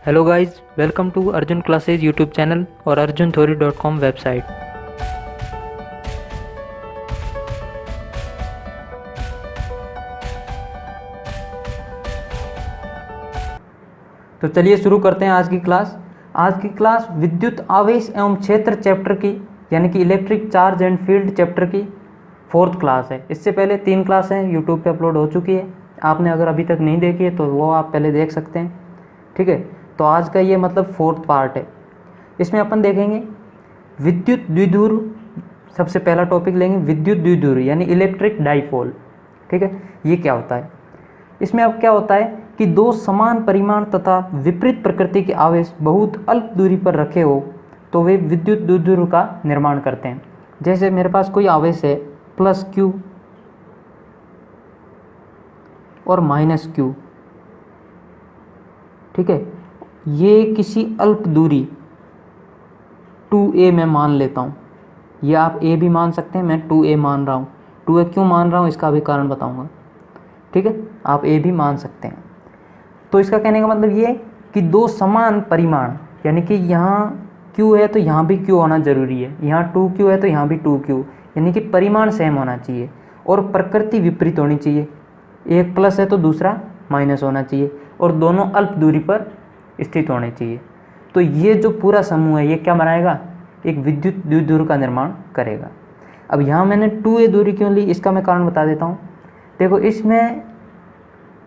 Hello guys, welcome to Arjun classes YouTube channel और arjuntheory.com website. तो चलिए शुरू करते हैं आज की क्लास। आज की क्लास विद्युत आवेश एवं क्षेत्र चैप्टर की यानी कि electric charge and field chapter की 4th क्लास है। इससे पहले 3 क्लास हैं यूट्यूब पे अपलोड हो चुकी है। आपने अगर अभी तक नहीं देखी है तो वो आप पहले देख सकते हैं। ठीक है, तो आज का ये मतलब 4th पार्ट है। इसमें अपन देखेंगे विद्युत द्विध्रुव। सबसे पहला टॉपिक लेंगे विद्युत द्विध्रुव यानी इलेक्ट्रिक डाइपोल। ठीक है, ये क्या होता है। इसमें अब क्या होता है कि दो समान परिमाण तथा विपरीत प्रकृति के आवेश बहुत अल्प दूरी पर रखे हो तो वे विद्युत द्विध्रुव का निर्माण करते हैं। जैसे मेरे पास कोई आवेश है प्लस क्यू और माइनस क्यू। ठीक है, ये किसी अल्प दूरी 2a में मान लेता हूँ, ये आप a भी मान सकते हैं, मैं 2a मान रहा हूँ। 2a क्यों मान रहा हूँ इसका भी कारण बताऊँगा। ठीक है, आप a भी मान सकते हैं। तो इसका कहने का मतलब ये है कि दो समान परिमाण यानी कि यहाँ q है तो यहाँ भी q होना ज़रूरी है, यहाँ 2q है तो यहाँ भी 2q, यानी कि परिमाण सेम होना चाहिए और प्रकृति विपरीत होनी चाहिए। एक प्लस है तो दूसरा माइनस होना चाहिए और दोनों अल्प दूरी पर स्थित होने चाहिए। तो ये जो पूरा समूह है ये क्या बनाएगा, एक विद्युत द्विध्रुव का निर्माण करेगा। अब यहाँ मैंने 2a दूरी क्यों ली इसका मैं कारण बता देता हूँ। देखो, इसमें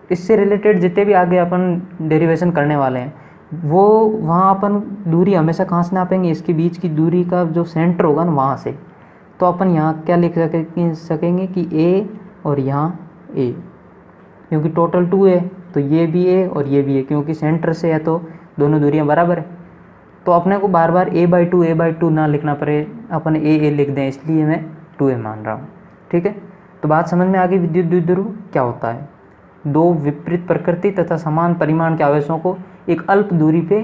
इससे रिलेटेड जितने भी आगे अपन डेरिवेशन करने वाले हैं वो वहाँ अपन दूरी हमेशा कहाँ से नापेंगे, इसके बीच की दूरी का जो सेंटर होगा ना वहाँ से। तो अपन यहाँ क्या लिख सकेंगे कि a और यहाँ a, क्योंकि टोटल 2 है तो ये भी a और ये भी है, क्योंकि सेंटर से है तो दोनों दूरियां बराबर है। तो अपने को बार बार a/2 ना लिखना पड़े, अपन a लिख दें, इसलिए मैं 2a मान रहा हूँ। ठीक है, तो बात समझ में आ गई विद्युत द्विध्रुव क्या होता है। दो विपरीत प्रकृति तथा समान परिमाण के आवेशों को एक अल्प दूरी पे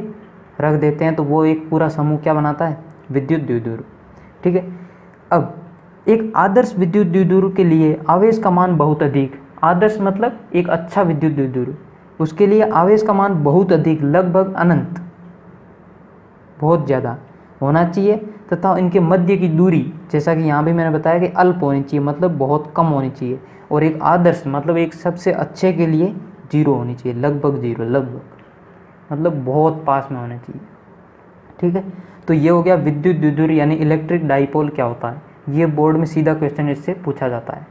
रख देते हैं तो वो एक पूरा समूह क्या बनाता है, विद्युत द्विध्रुव। ठीक है, अब एक आदर्श विद्युत द्विध्रुव के लिए आवेश का मान बहुत अधिक, आदर्श मतलब एक अच्छा विद्युत द्विध्रुव, उसके लिए आवेश का मान बहुत अधिक, लगभग अनंत, बहुत ज़्यादा होना चाहिए तथा इनके मध्य की दूरी जैसा कि यहाँ भी मैंने बताया कि अल्प होनी चाहिए, मतलब बहुत कम होनी चाहिए। और एक आदर्श मतलब एक सबसे अच्छे के लिए 0 होनी चाहिए, लगभग 0, लगभग मतलब बहुत पास में होना चाहिए। ठीक है, तो ये हो गया विद्युत द्विध्रुव यानी इलेक्ट्रिक डाइपोल क्या होता है। ये बोर्ड में सीधा क्वेश्चन इससे पूछा जाता है।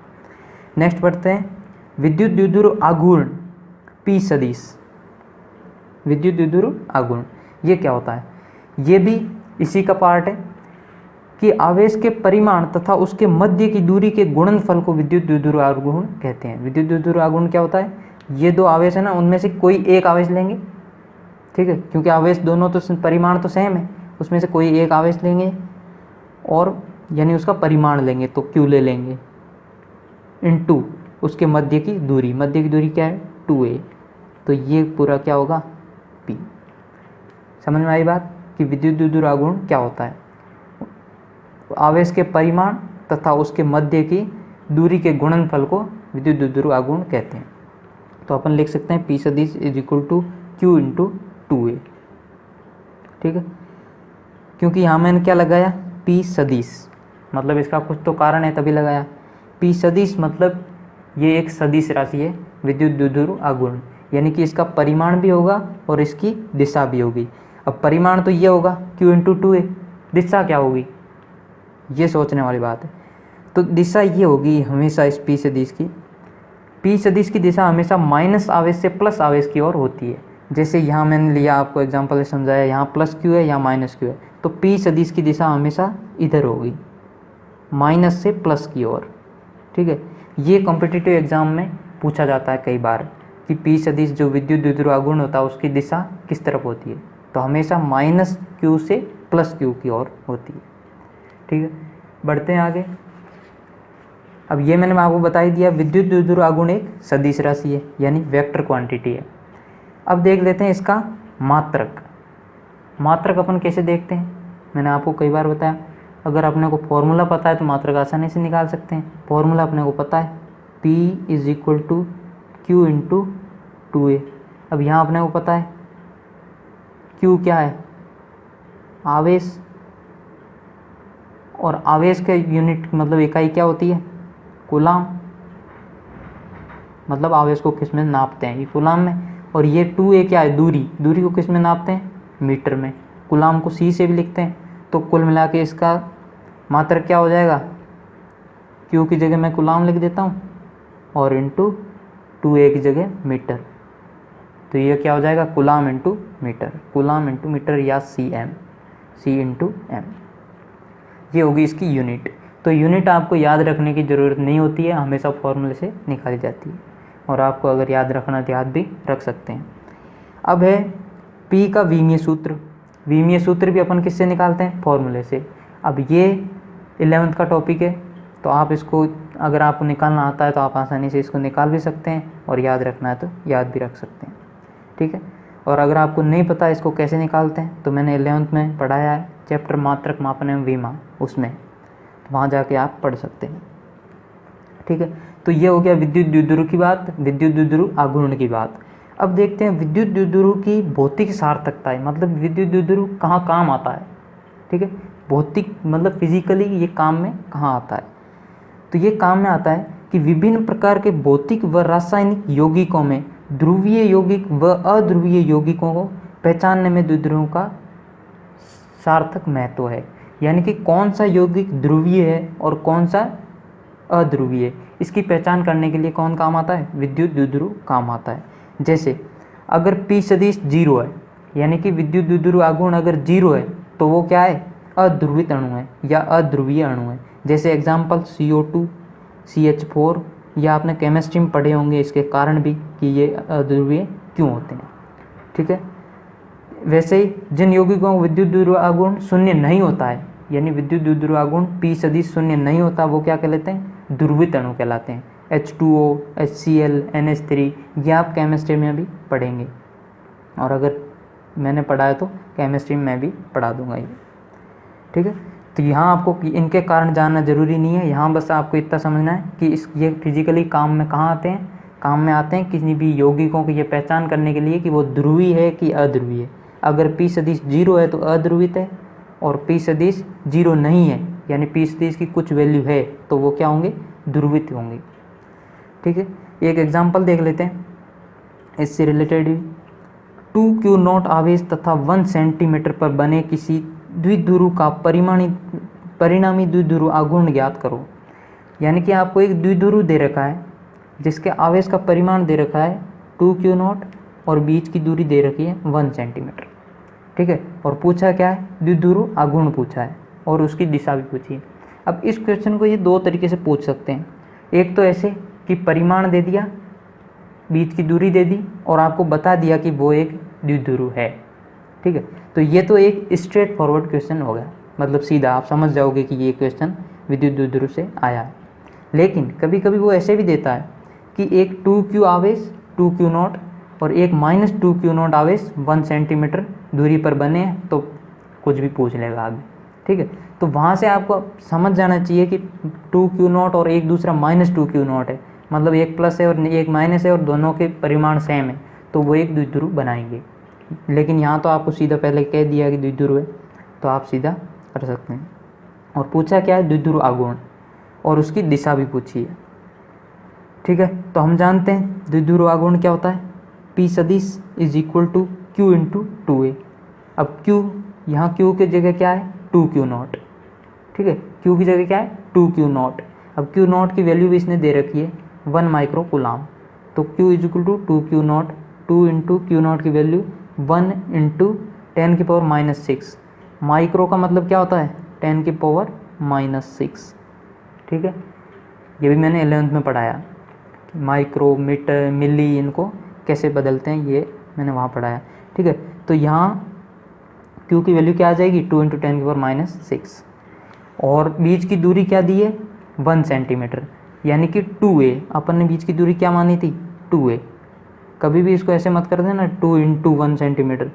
नेक्स्ट पढ़ते हैं विद्युत द्विध्रुव आघूर्ण P सदिश। विद्युत द्विध्रुव आघूर्ण ये क्या होता है, ये भी इसी का पार्ट है कि आवेश के परिमाण तथा उसके मध्य की दूरी के गुणनफल को विद्युत द्विध्रुव आघूर्ण कहते हैं। विद्युत द्विध्रुव आघूर्ण क्या होता है, ये दो आवेश है ना, उनमें से कोई एक आवेश लेंगे। ठीक है, क्योंकि आवेश दोनों तो परिमाण तो सेम है, उसमें से कोई एक आवेश लेंगे और यानी उसका परिमाण लेंगे तो Q ले लेंगे इनटू उसके मध्य की दूरी, मध्य की दूरी क्या है 2a, तो ये पूरा क्या होगा P। समझ में आई बात कि विद्युत द्विध्रुव आघूर्ण क्या होता है, आवेश के परिमाण तथा उसके मध्य की दूरी के गुणनफल को विद्युत द्विध्रुव आघूर्ण कहते हैं। तो अपन लिख सकते हैं P सदिश is equal to Q into 2a। ठीक है, क्योंकि यहाँ मैंने क्या लगाया P सदिश, मतलब इसका कुछ तो कारण है तभी लगाया। P सदिश मतलब ये एक सदिश राशि है विद्युत द्विध्रुव आघूर्ण, यानी कि इसका परिमाण भी होगा और इसकी दिशा भी होगी। अब परिमाण तो ये होगा Q इंटू 2a, दिशा क्या होगी ये सोचने वाली बात है। तो दिशा ये होगी हमेशा इस P सदिश की, P सदिश की दिशा हमेशा माइनस आवेश से प्लस आवेश की ओर होती है। जैसे यहाँ मैंने लिया आपको एग्जांपल समझाया, यहाँ प्लस Q है यहाँ माइनस Q है, तो P सदिश की दिशा हमेशा इधर होगी, माइनस से प्लस की ओर। ठीक है, ये कॉम्पिटिटिव एग्जाम में पूछा जाता है कई बार कि P सदिश जो विद्युत द्विध्रुव आघूर्ण होता है उसकी दिशा किस तरफ होती है, तो हमेशा माइनस Q से प्लस Q की ओर होती है। ठीक है, बढ़ते हैं आगे। अब ये मैंने आपको बता ही दिया विद्युत द्विध्रुव आघूर्ण एक सदिश राशि है यानी वेक्टर क्वांटिटी है। अब देख लेते हैं इसका मात्रक। मात्रक अपन कैसे देखते हैं, मैंने आपको कई बार बताया, अगर अपने को फॉर्मूला पता है तो मात्रक आसानी से निकाल सकते हैं। फॉर्मूला अपने को पता है P is equal to Q into 2a। अब यहाँ अपने को पता है क्यू क्या है, आवेश, और आवेश के यूनिट मतलब इकाई क्या होती है, कूलाम, मतलब आवेश को किस में नापते हैं, ये कूलाम में। और ये 2a क्या है, दूरी, दूरी को किस में नापते हैं, मीटर में। कूलाम को c से भी लिखते हैं। तो कुल मिला के इसका मात्रक क्या हो जाएगा, q की जगह मैं कूलाम लिख देता हूँ और इंटू 2a की जगह मीटर। तो ये क्या हो जाएगा, coulomb into metre, coulomb into metre या cm, c इंटू m, ये होगी इसकी यूनिट। तो यूनिट आपको याद रखने की ज़रूरत नहीं होती है, हमेशा फॉर्मूले से निकाली जाती है, और आपको अगर याद रखना तो याद भी रख सकते हैं। अब है P का विमीय सूत्र। विमीय सूत्र भी अपन किससे निकालते हैं, फॉर्मूले से। अब ये 11th का टॉपिक है, तो आप इसको अगर आपको निकालना आता है तो आप आसानी से इसको निकाल भी सकते हैं, और याद रखना है तो याद भी रख सकते हैं, ठीक है। और अगर आपको नहीं पता इसको कैसे निकालते हैं, तो मैंने 11th में पढ़ाया है चैप्टर मात्रक मापन एवं विमा, उसमें वहाँ जाके आप पढ़ सकते हैं, ठीक है। तो ये हो गया विद्युत द्विध्रुव की बात, विद्युत द्विध्रुव आघूर्ण की बात। अब देखते हैं विद्युत द्विध्रुव की भौतिक सार्थकता है, मतलब विद्युत द्विध्रुव कहाँ काम आता है, ठीक है। भौतिक मतलब फिजिकली ये काम में कहाँ आता है, तो ये काम में आता है कि विभिन्न प्रकार के भौतिक व रासायनिक यौगिकों में ध्रुवीय यौगिक व अध्रुवीय यौगिकों को पहचानने में द्विध्रुवों का सार्थक महत्व है। यानी कि कौन सा यौगिक ध्रुवीय है और कौन सा अध्रुवीय, इसकी पहचान करने के लिए कौन काम आता है, विद्युत द्विध्रुव काम आता है। जैसे अगर P सदिश 0 है, यानी कि विद्युत द्विध्रुव आघूर्ण अगर 0 है, तो वो क्या है, अध्रुवित अणु है या अध्रुवीय अणु है। जैसे एग्जाम्पल CO2, CH4, या आपने केमिस्ट्री में पढ़े होंगे इसके कारण भी कि ये अध्रुवीय क्यों होते हैं, ठीक है। वैसे ही जिन यौगिकों को विद्युत द्विध्रुव आघूर्ण शून्य नहीं होता है, यानी विद्युत द्विध्रुव आघूर्ण P सदिश शून्य नहीं होता, वो क्या कहलाते हैं, ध्रुवित अणु कहलाते हैं। H2O, HCl, NH3, ये आप केमिस्ट्री में भी पढ़ेंगे, और अगर मैंने पढ़ा है तो केमिस्ट्री में मैं भी पढ़ा दूंगा ये, ठीक है। तो यहाँ आपको इनके कारण जानना जरूरी नहीं है, यहाँ बस आपको इतना समझना है कि ये फिजिकली काम में कहाँ आते हैं, काम में आते हैं किसी भी यौगिकों की ये पहचान करने के लिए कि वो ध्रुवीय है कि अध्रुवीय है। अगर P सदिश 0 है तो अध्रुवित है, और P सदिश 0 नहीं है, यानी P सदिश की कुछ वैल्यू है, तो वो क्या होंगे, ध्रुवित होंगे, ठीक है। एक एग्जांपल देख लेते हैं इससे रिलेटेड। 2Q0 आवेश तथा 1 सेंटीमीटर पर बने किसी द्विध्रुव का परिणामी द्विध्रुव आघूर्ण ज्ञात करो। यानी कि आपको एक द्विध्रुव दे रखा है जिसके आवेश का परिमाण दे रखा है 2Q0 और बीच की दूरी दे रखी है 1 सेंटीमीटर, ठीक है। और पूछा क्या है, द्विध्रुव आघूर्ण पूछा है, और उसकी दिशा भी पूछी है। अब इस क्वेश्चन को ये दो तरीके से पूछ सकते हैं। एक तो ऐसे कि परिमाण दे दिया, बीच की दूरी दे दी, और आपको बता दिया कि वो एक द्विध्रुव है, ठीक है। तो ये तो एक स्ट्रेट फॉरवर्ड क्वेश्चन हो गया, मतलब सीधा आप समझ जाओगे कि ये क्वेश्चन विद्युत द्विध्रुव से आया है। लेकिन कभी कभी वो ऐसे भी देता है कि एक 2Q आवेश 2Q0 और एक -2Q0 आवेश 1 सेंटीमीटर दूरी पर बने हैं, तो कुछ भी पूछ लेगा आगे, ठीक है। तो वहाँ से आपको समझ जाना चाहिए कि 2Q0 और एक दूसरा -2Q0 है, मतलब एक प्लस है और एक माइनस है, और दोनों के परिमाण सेम है, तो वो एक द्विध्रुव बनाएंगे। लेकिन यहाँ तो आपको सीधा पहले कह दिया कि द्विध्रुव है, तो आप सीधा कर सकते हैं। और पूछा क्या है, द्विध्रुव आघूर्ण, और उसकी दिशा भी पूछी है, ठीक है। तो हम जानते हैं द्विध्रुव आघूर्ण क्या होता है, P सदिश is equal to Q into 2A। अब Q, यहाँ Q की जगह क्या है, 2Q0, ठीक है। Q की जगह क्या है, 2Q0। अब Q0 की वैल्यू भी इसने दे रखी है 1 माइक्रो कूलाम, तो Q is equal to 2Q0, 2 into Q0 की वैल्यू 1 इंटू 10 की पावर -6। माइक्रो का मतलब क्या होता है, 10 की पावर -6, ठीक है। ये भी मैंने 11th में पढ़ाया, माइक्रो, मीटर, मिली, इनको कैसे बदलते हैं, ये मैंने वहाँ पढ़ाया, ठीक है। तो यहाँ Q की वैल्यू क्या आ जाएगी, 2 इंटू 10 की पावर -6, और बीच की दूरी क्या दी है, 1 सेंटीमीटर, यानी कि 2A। अपन ने बीच की दूरी क्या मानी थी, 2A। कभी भी इसको ऐसे मत कर देना 2 इंटू 1 सेंटीमीटर,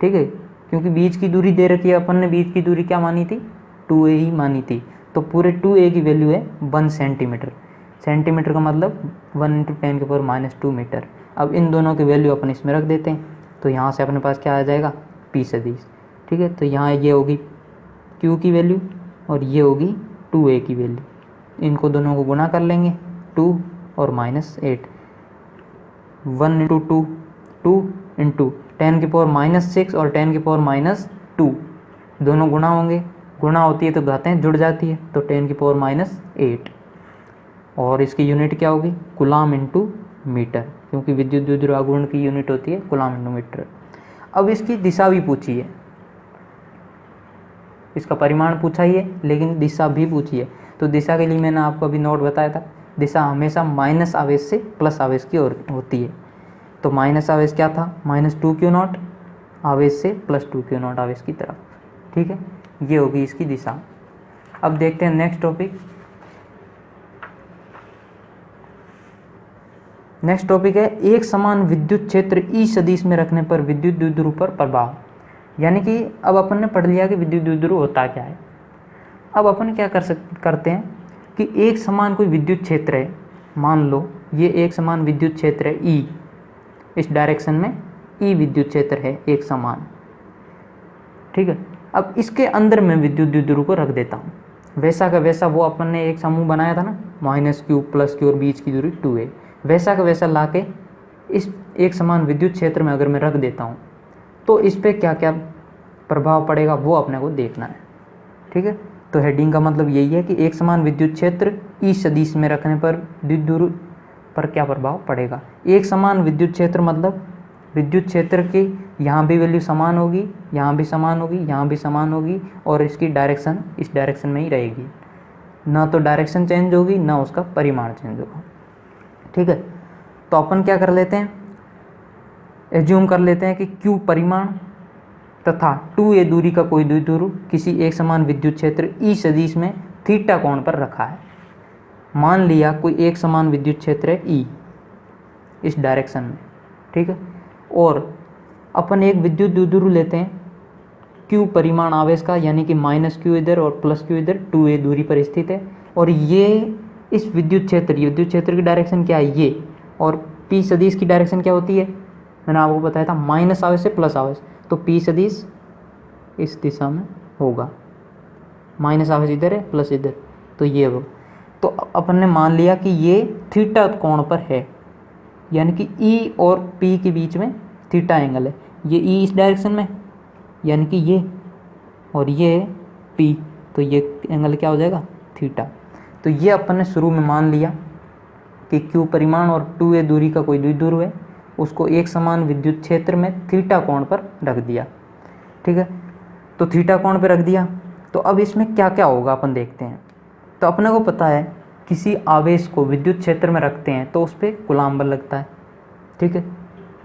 ठीक है, क्योंकि बीच की दूरी दे रखी है, अपन ने बीच की दूरी क्या मानी थी, 2A ही मानी थी। तो पूरे 2A की वैल्यू है 1 सेंटीमीटर, सेंटीमीटर का मतलब 1 इंटू 10 की पावर -2 मीटर। अब इन दोनों की वैल्यू अपन इसमें रख देते हैं, तो यहाँ से अपने पास क्या आ जाएगा, p सदिश। ठीक है, तो यहाँ ये होगी q की वैल्यू और ये होगी 2a की वैल्यू। इनको दोनों को गुना कर लेंगे, 2 और -8, 1 इंटू 2, 2 इंटू 10⁻⁻6 और 10⁻⁻2 दोनों गुना होंगे, गुना होती है तो घातें जुड़ जाती है, तो 10⁻8 और इसकी यूनिट क्या होगी, कूलाम इंटू मीटर, क्योंकि विद्युत द्विध्रुव आघूर्ण की यूनिट होती है कूलाम इंटू मीटर। अब इसकी दिशा भी पूछी है, इसका परिमाण पूछा ही है लेकिन दिशा भी पूछी है। तो दिशा के लिए मैंने आपको अभी नोट बताया था, दिशा हमेशा माइनस आवेश से प्लस आवेश की ओर होती है। तो माइनस आवेश क्या था, -2q0 आवेश से +2q0 आवेश की तरफ। ठीक है, ये होगी इसकी दिशा। अब देखते हैं नेक्स्ट टॉपिक। नेक्स्ट टॉपिक है एक समान विद्युत क्षेत्र ई सदिश में रखने पर विद्युत द्विध्रुव पर प्रभाव। यानी कि अब अपन ने पढ़ लिया कि विद्युत द्विध्रुव होता क्या है। अब अपन क्या करते हैं कि एक समान कोई विद्युत क्षेत्र है, मान लो ये एक समान विद्युत क्षेत्र है ई, इस डायरेक्शन में ई विद्युत क्षेत्र है एक समान। ठीक है, अब इसके अंदर मैं विद्युत द्विध्रुव को रख देता हूँ, वैसा का वैसा वो अपन ने एक समूह बनाया था ना, -q +q और बीच की दूरी 2a, वैसा का वैसा ला के इस एक समान विद्युत क्षेत्र में अगर मैं रख देता हूँ तो इस पर क्या क्या प्रभाव पड़ेगा वो अपने को देखना है। ठीक है, तो हेडिंग का मतलब यही है कि एक समान विद्युत क्षेत्र ई सदिश में रखने पर द्विध्रुव पर क्या प्रभाव पड़ेगा। एक समान विद्युत क्षेत्र मतलब विद्युत क्षेत्र की यहाँ भी वैल्यू समान होगी, यहाँ भी समान होगी, यहाँ भी समान होगी और इसकी डायरेक्शन इस डायरेक्शन में ही रहेगी, ना तो डायरेक्शन चेंज होगी ना उसका परिमाण चेंज होगा। ठीक है, तो अपन क्या कर लेते हैं, एज्यूम कर लेते हैं कि q परिमाण तथा 2a दूरी का कोई द्विध्रुव किसी एक समान विद्युत क्षेत्र ई सदिश में थीटा कोण पर रखा है। मान लिया कोई एक समान विद्युत क्षेत्र है ई इस डायरेक्शन में। ठीक है, और अपन एक विद्युत द्विध्रुव लेते हैं q परिमाण आवेश का, यानी कि -q इधर और +q इधर 2a दूरी पर स्थित है, और ये इस विद्युत क्षेत्र की डायरेक्शन क्या है ये, और p सदिश की डायरेक्शन क्या होती है, मैंने आपको बताया था माइनस आवेश से प्लस आवेश, तो p सदिश इस दिशा में होगा, माइनस आवेश इधर है प्लस इधर, तो ये होगा। तो अपन ने मान लिया कि ये थीटा कोण पर है, यानी कि E और P के बीच में थीटा एंगल है। ये E इस डायरेक्शन में यानी कि ये, और ये P, तो ये एंगल क्या हो जाएगा, थीटा। तो ये अपन ने शुरू में मान लिया कि Q परिमाण और 2a दूरी का कोई द्विध्रुव है, उसको एक समान विद्युत क्षेत्र में थीटा कोण पर रख दिया। ठीक है, तो थीटा कोण पर रख दिया, तो अब इसमें क्या क्या होगा अपन देखते हैं। तो अपने को पता है किसी आवेश को विद्युत क्षेत्र में रखते हैं तो उस पर कूलाम बल लगता है। ठीक है,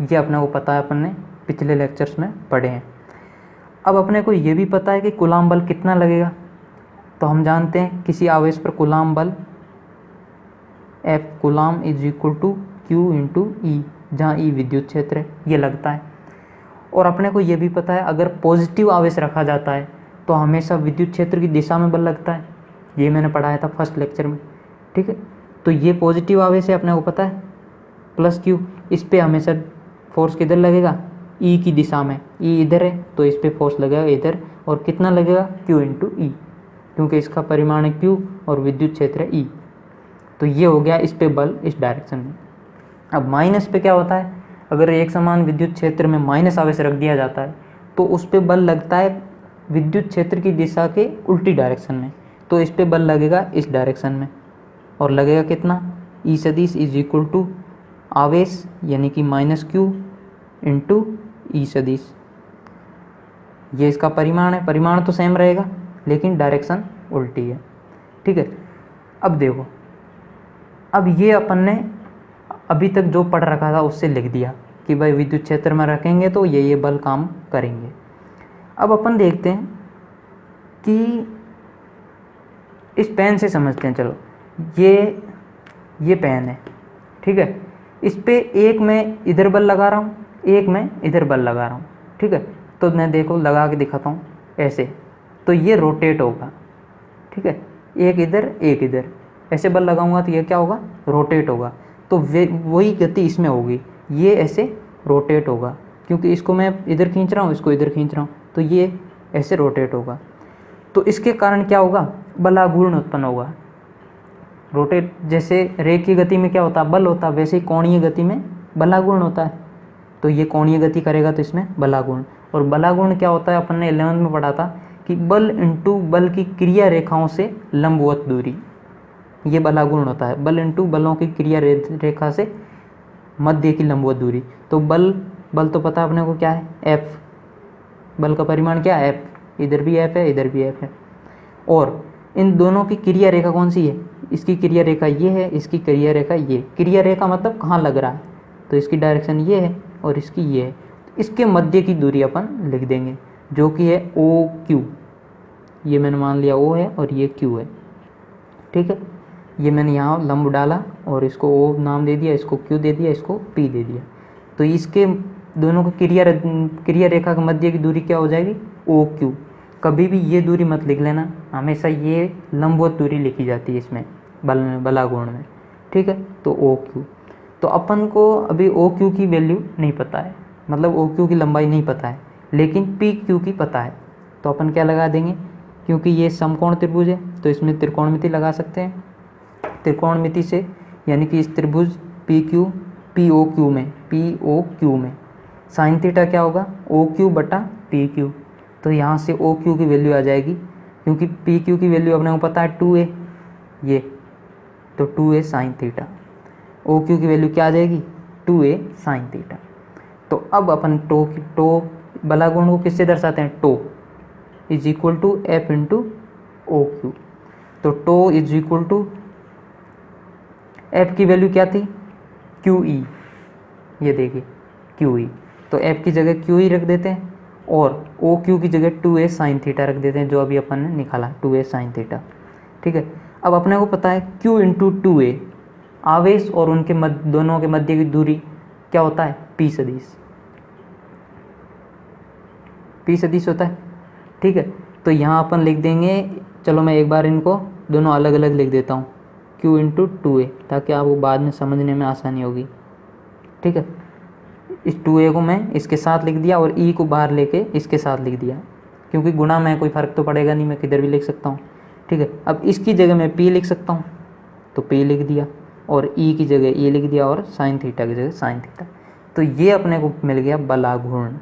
ये अपने को पता है, अपन ने पिछले लेक्चर्स में पढ़े हैं। अब अपने को ये भी पता है कि कूलाम बल कितना लगेगा, तो हम जानते हैं किसी आवेश पर कूलाम बल F कूलाम = Q × E, जहाँ E विद्युत क्षेत्र है, ये लगता है। और अपने को ये भी पता है अगर पॉजिटिव आवेश रखा जाता है तो हमेशा विद्युत क्षेत्र की दिशा में बल लगता है, ये मैंने पढ़ाया था फर्स्ट लेक्चर में। ठीक है, तो ये पॉजिटिव आवेश है, अपने को पता है +Q, इस पर हमेशा फोर्स किधर लगेगा, E की दिशा में, E इधर है तो इस पर फोर्स लगेगा इधर, और कितना लगेगा, Q × E, क्योंकि इसका परिमाण है Q और विद्युत क्षेत्र है E। तो ये हो गया इस पे बल इस डायरेक्शन में। अब माइनस पे क्या होता है, अगर एक समान विद्युत क्षेत्र में माइनस आवेश रख दिया जाता है तो उस पे बल लगता है विद्युत क्षेत्र की दिशा के उल्टी डायरेक्शन में, तो इस पे बल लगेगा इस डायरेक्शन में, और लगेगा कितना, E सदिश = आवेश यानी कि -Q × E सदिश। ये इसका परिमाण है, परिमाण तो सेम रहेगा लेकिन डायरेक्शन उल्टी है। ठीक है, अब देखो, अब ये अपन ने अभी तक जो पढ़ रखा था उससे लिख दिया कि भाई विद्युत क्षेत्र में रखेंगे तो ये बल काम करेंगे। अब अपन देखते हैं कि इस पेन से समझते हैं। चलो, ये पेन है, ठीक है, इस पे एक मैं इधर बल लगा रहा हूँ, एक मैं इधर बल लगा रहा हूँ। ठीक है, तो मैं देखो लगा के दिखाता हूँ ऐसे, तो ये रोटेट होगा। ठीक है, एक इधर एक इधर, ऐसे बल लगाऊंगा तो ये क्या होगा, रोटेट होगा। तो वही गति इसमें होगी, ये ऐसे रोटेट होगा, क्योंकि इसको मैं इधर खींच रहा हूँ, इसको इधर खींच रहा हूँ, तो ये ऐसे रोटेट होगा। तो इसके कारण क्या होगा, बला घूर्ण उत्पन्न होगा। रोटेट, जैसे रेखीय गति में क्या होता है, बल होता है, वैसे ही कोणीय गति में बला घूर्ण होता है। तो ये कोणीय गति करेगा तो इसमें बला घूर्ण। और बला घूर्ण क्या होता है, अपन ने 11वीं में पढ़ा था कि बल इंटू बल की क्रिया रेखाओं से लंबवत दूरी, ये बला घूर्ण होता है। बल इंटू बलों की क्रिया रेखा से मध्य की लंबवत दूरी। तो बल तो पता अपने को क्या है, F, बल का परिमाण क्या है, F, इधर भी F है, इधर भी F है। और इन दोनों की क्रिया रेखा कौन सी है, इसकी क्रिया रेखा ये है, इसकी क्रिया रेखा ये। क्रिया रेखा मतलब कहाँ लग रहा है, तो इसकी डायरेक्शन ये है और इसकी ये है। इसके मध्य की दूरी अपन लिख देंगे जो कि है OQ। ये मैंने मान लिया O है और ये Q है, ठीक है। ये मैंने यहाँ लंब डाला और इसको O नाम दे दिया, इसको Q दे दिया, इसको P दे दिया। तो इसके दोनों को क्रिया रेखा के मध्य की दूरी क्या हो जाएगी, OQ। कभी भी ये दूरी मत लिख लेना, हमेशा ये लंबवत दूरी लिखी जाती है इसमें बला घूर्ण में, ठीक है। तो OQ, तो अपन को अभी OQ की वैल्यू नहीं पता है, मतलब OQ की लंबाई नहीं पता है, लेकिन PQ की पता है। तो अपन क्या लगा देंगे, क्योंकि ये समकोण त्रिभुज है तो इसमें त्रिकोणमिति लगा सकते हैं। त्रिकोणमिति से यानी कि इस त्रिभुज POQ में साइन थीटा क्या होगा, OQ बटा PQ। तो यहाँ से OQ की वैल्यू आ जाएगी, क्योंकि PQ की वैल्यू अपने को पता है 2a, ये तो 2a साइन थीटा। OQ की वैल्यू क्या आ जाएगी, 2a साइन थीटा। तो अब अपन टो बला घूर्ण को किससे दर्शाते हैं, tau is equal to F into OQ। तो tau is equal to F की वैल्यू क्या थी, QE, ये देखिए QE। तो F की जगह QE रख देते हैं और OQ की जगह 2a साइन थीटा रख देते हैं, जो अभी अपन ने निकाला 2a साइन थीटा, ठीक है। अब अपने को पता है Q इंटू 2a, आवेश और उनके दोनों के मध्य की दूरी क्या होता है, P सदिश, P सदिश होता है, ठीक है। तो यहाँ अपन लिख देंगे, चलो मैं एक बार इनको दोनों अलग अलग लिख देता हूँ, Q इंटू 2a, ताकि आपको बाद में समझने में आसानी होगी, ठीक है। इस 2a को मैं इसके साथ लिख दिया और E को बाहर लेके इसके साथ लिख दिया, क्योंकि गुणा में कोई फ़र्क तो पड़ेगा नहीं, मैं किधर भी लिख सकता हूँ, ठीक है। अब इसकी जगह मैं P लिख सकता हूँ, तो P लिख दिया, और E की जगह E लिख दिया, और साइन थीटा की जगह साइन थीटा। तो ये अपने को मिल गया बला घूर्ण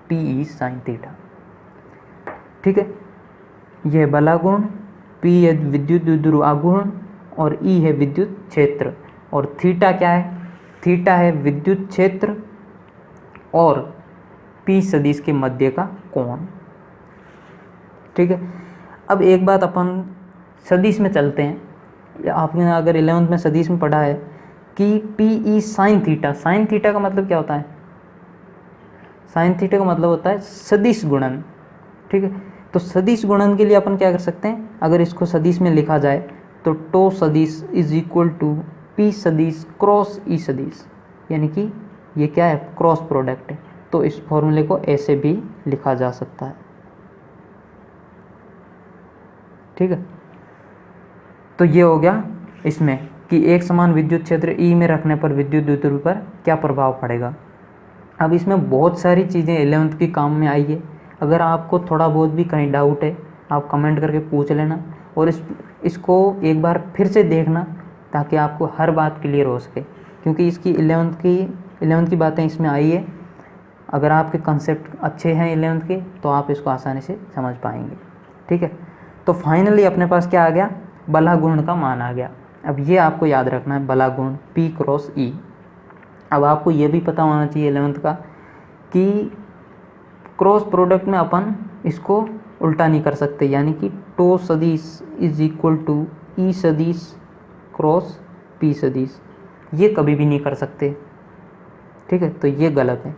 PE साइन थीटा, ठीक है। यह बला घूर्ण, P है विद्युत द्विध्रुव आघूर्ण और E है विद्युत क्षेत्र, और थीटा क्या है, थीटा है विद्युत क्षेत्र और P सदिश के मध्य का कोण, ठीक है। अब एक बात अपन सदिश में चलते हैं, आपने अगर 11th में सदिश में पढ़ा है कि PE sine theta, sign theta का मतलब क्या होता है, साइन थीटा का मतलब होता है सदिश गुणन, ठीक है। तो सदिश गुणन के लिए अपन क्या कर सकते हैं, अगर इसको सदिश में लिखा जाए तो टो सदिश इज इक्वल टू P सदिश क्रॉस E सदिश, यानी कि ये क्या है, क्रॉस प्रोडक्ट है। तो इस फॉर्मूले को ऐसे भी लिखा जा सकता है, ठीक है। तो ये हो गया इसमें कि एक समान विद्युत क्षेत्र E में रखने पर विद्युत द्विध्रुव पर क्या प्रभाव पड़ेगा। अब इसमें बहुत सारी चीज़ें 11th की काम में आई है, अगर आपको थोड़ा बहुत भी कहीं डाउट है आप कमेंट करके पूछ लेना, और इसको एक बार फिर से देखना ताकि आपको हर बात क्लियर हो सके, क्योंकि इसकी 11th की बातें इसमें आई है। अगर आपके कंसेप्ट अच्छे हैं 11th के तो आप इसको आसानी से समझ पाएंगे, ठीक है। तो फाइनली अपने पास क्या आ गया, बला घूर्ण का मान आ गया। अब ये आपको याद रखना है, बला घूर्ण P क्रॉस E। अब आपको ये भी पता होना चाहिए 11th का कि क्रॉस प्रोडक्ट में अपन इसको उल्टा नहीं कर सकते, यानी कि टो सदिश इज इक्वल टू E सदिश क्रॉस P सदिश, ये कभी भी नहीं कर सकते, ठीक है। तो ये गलत है,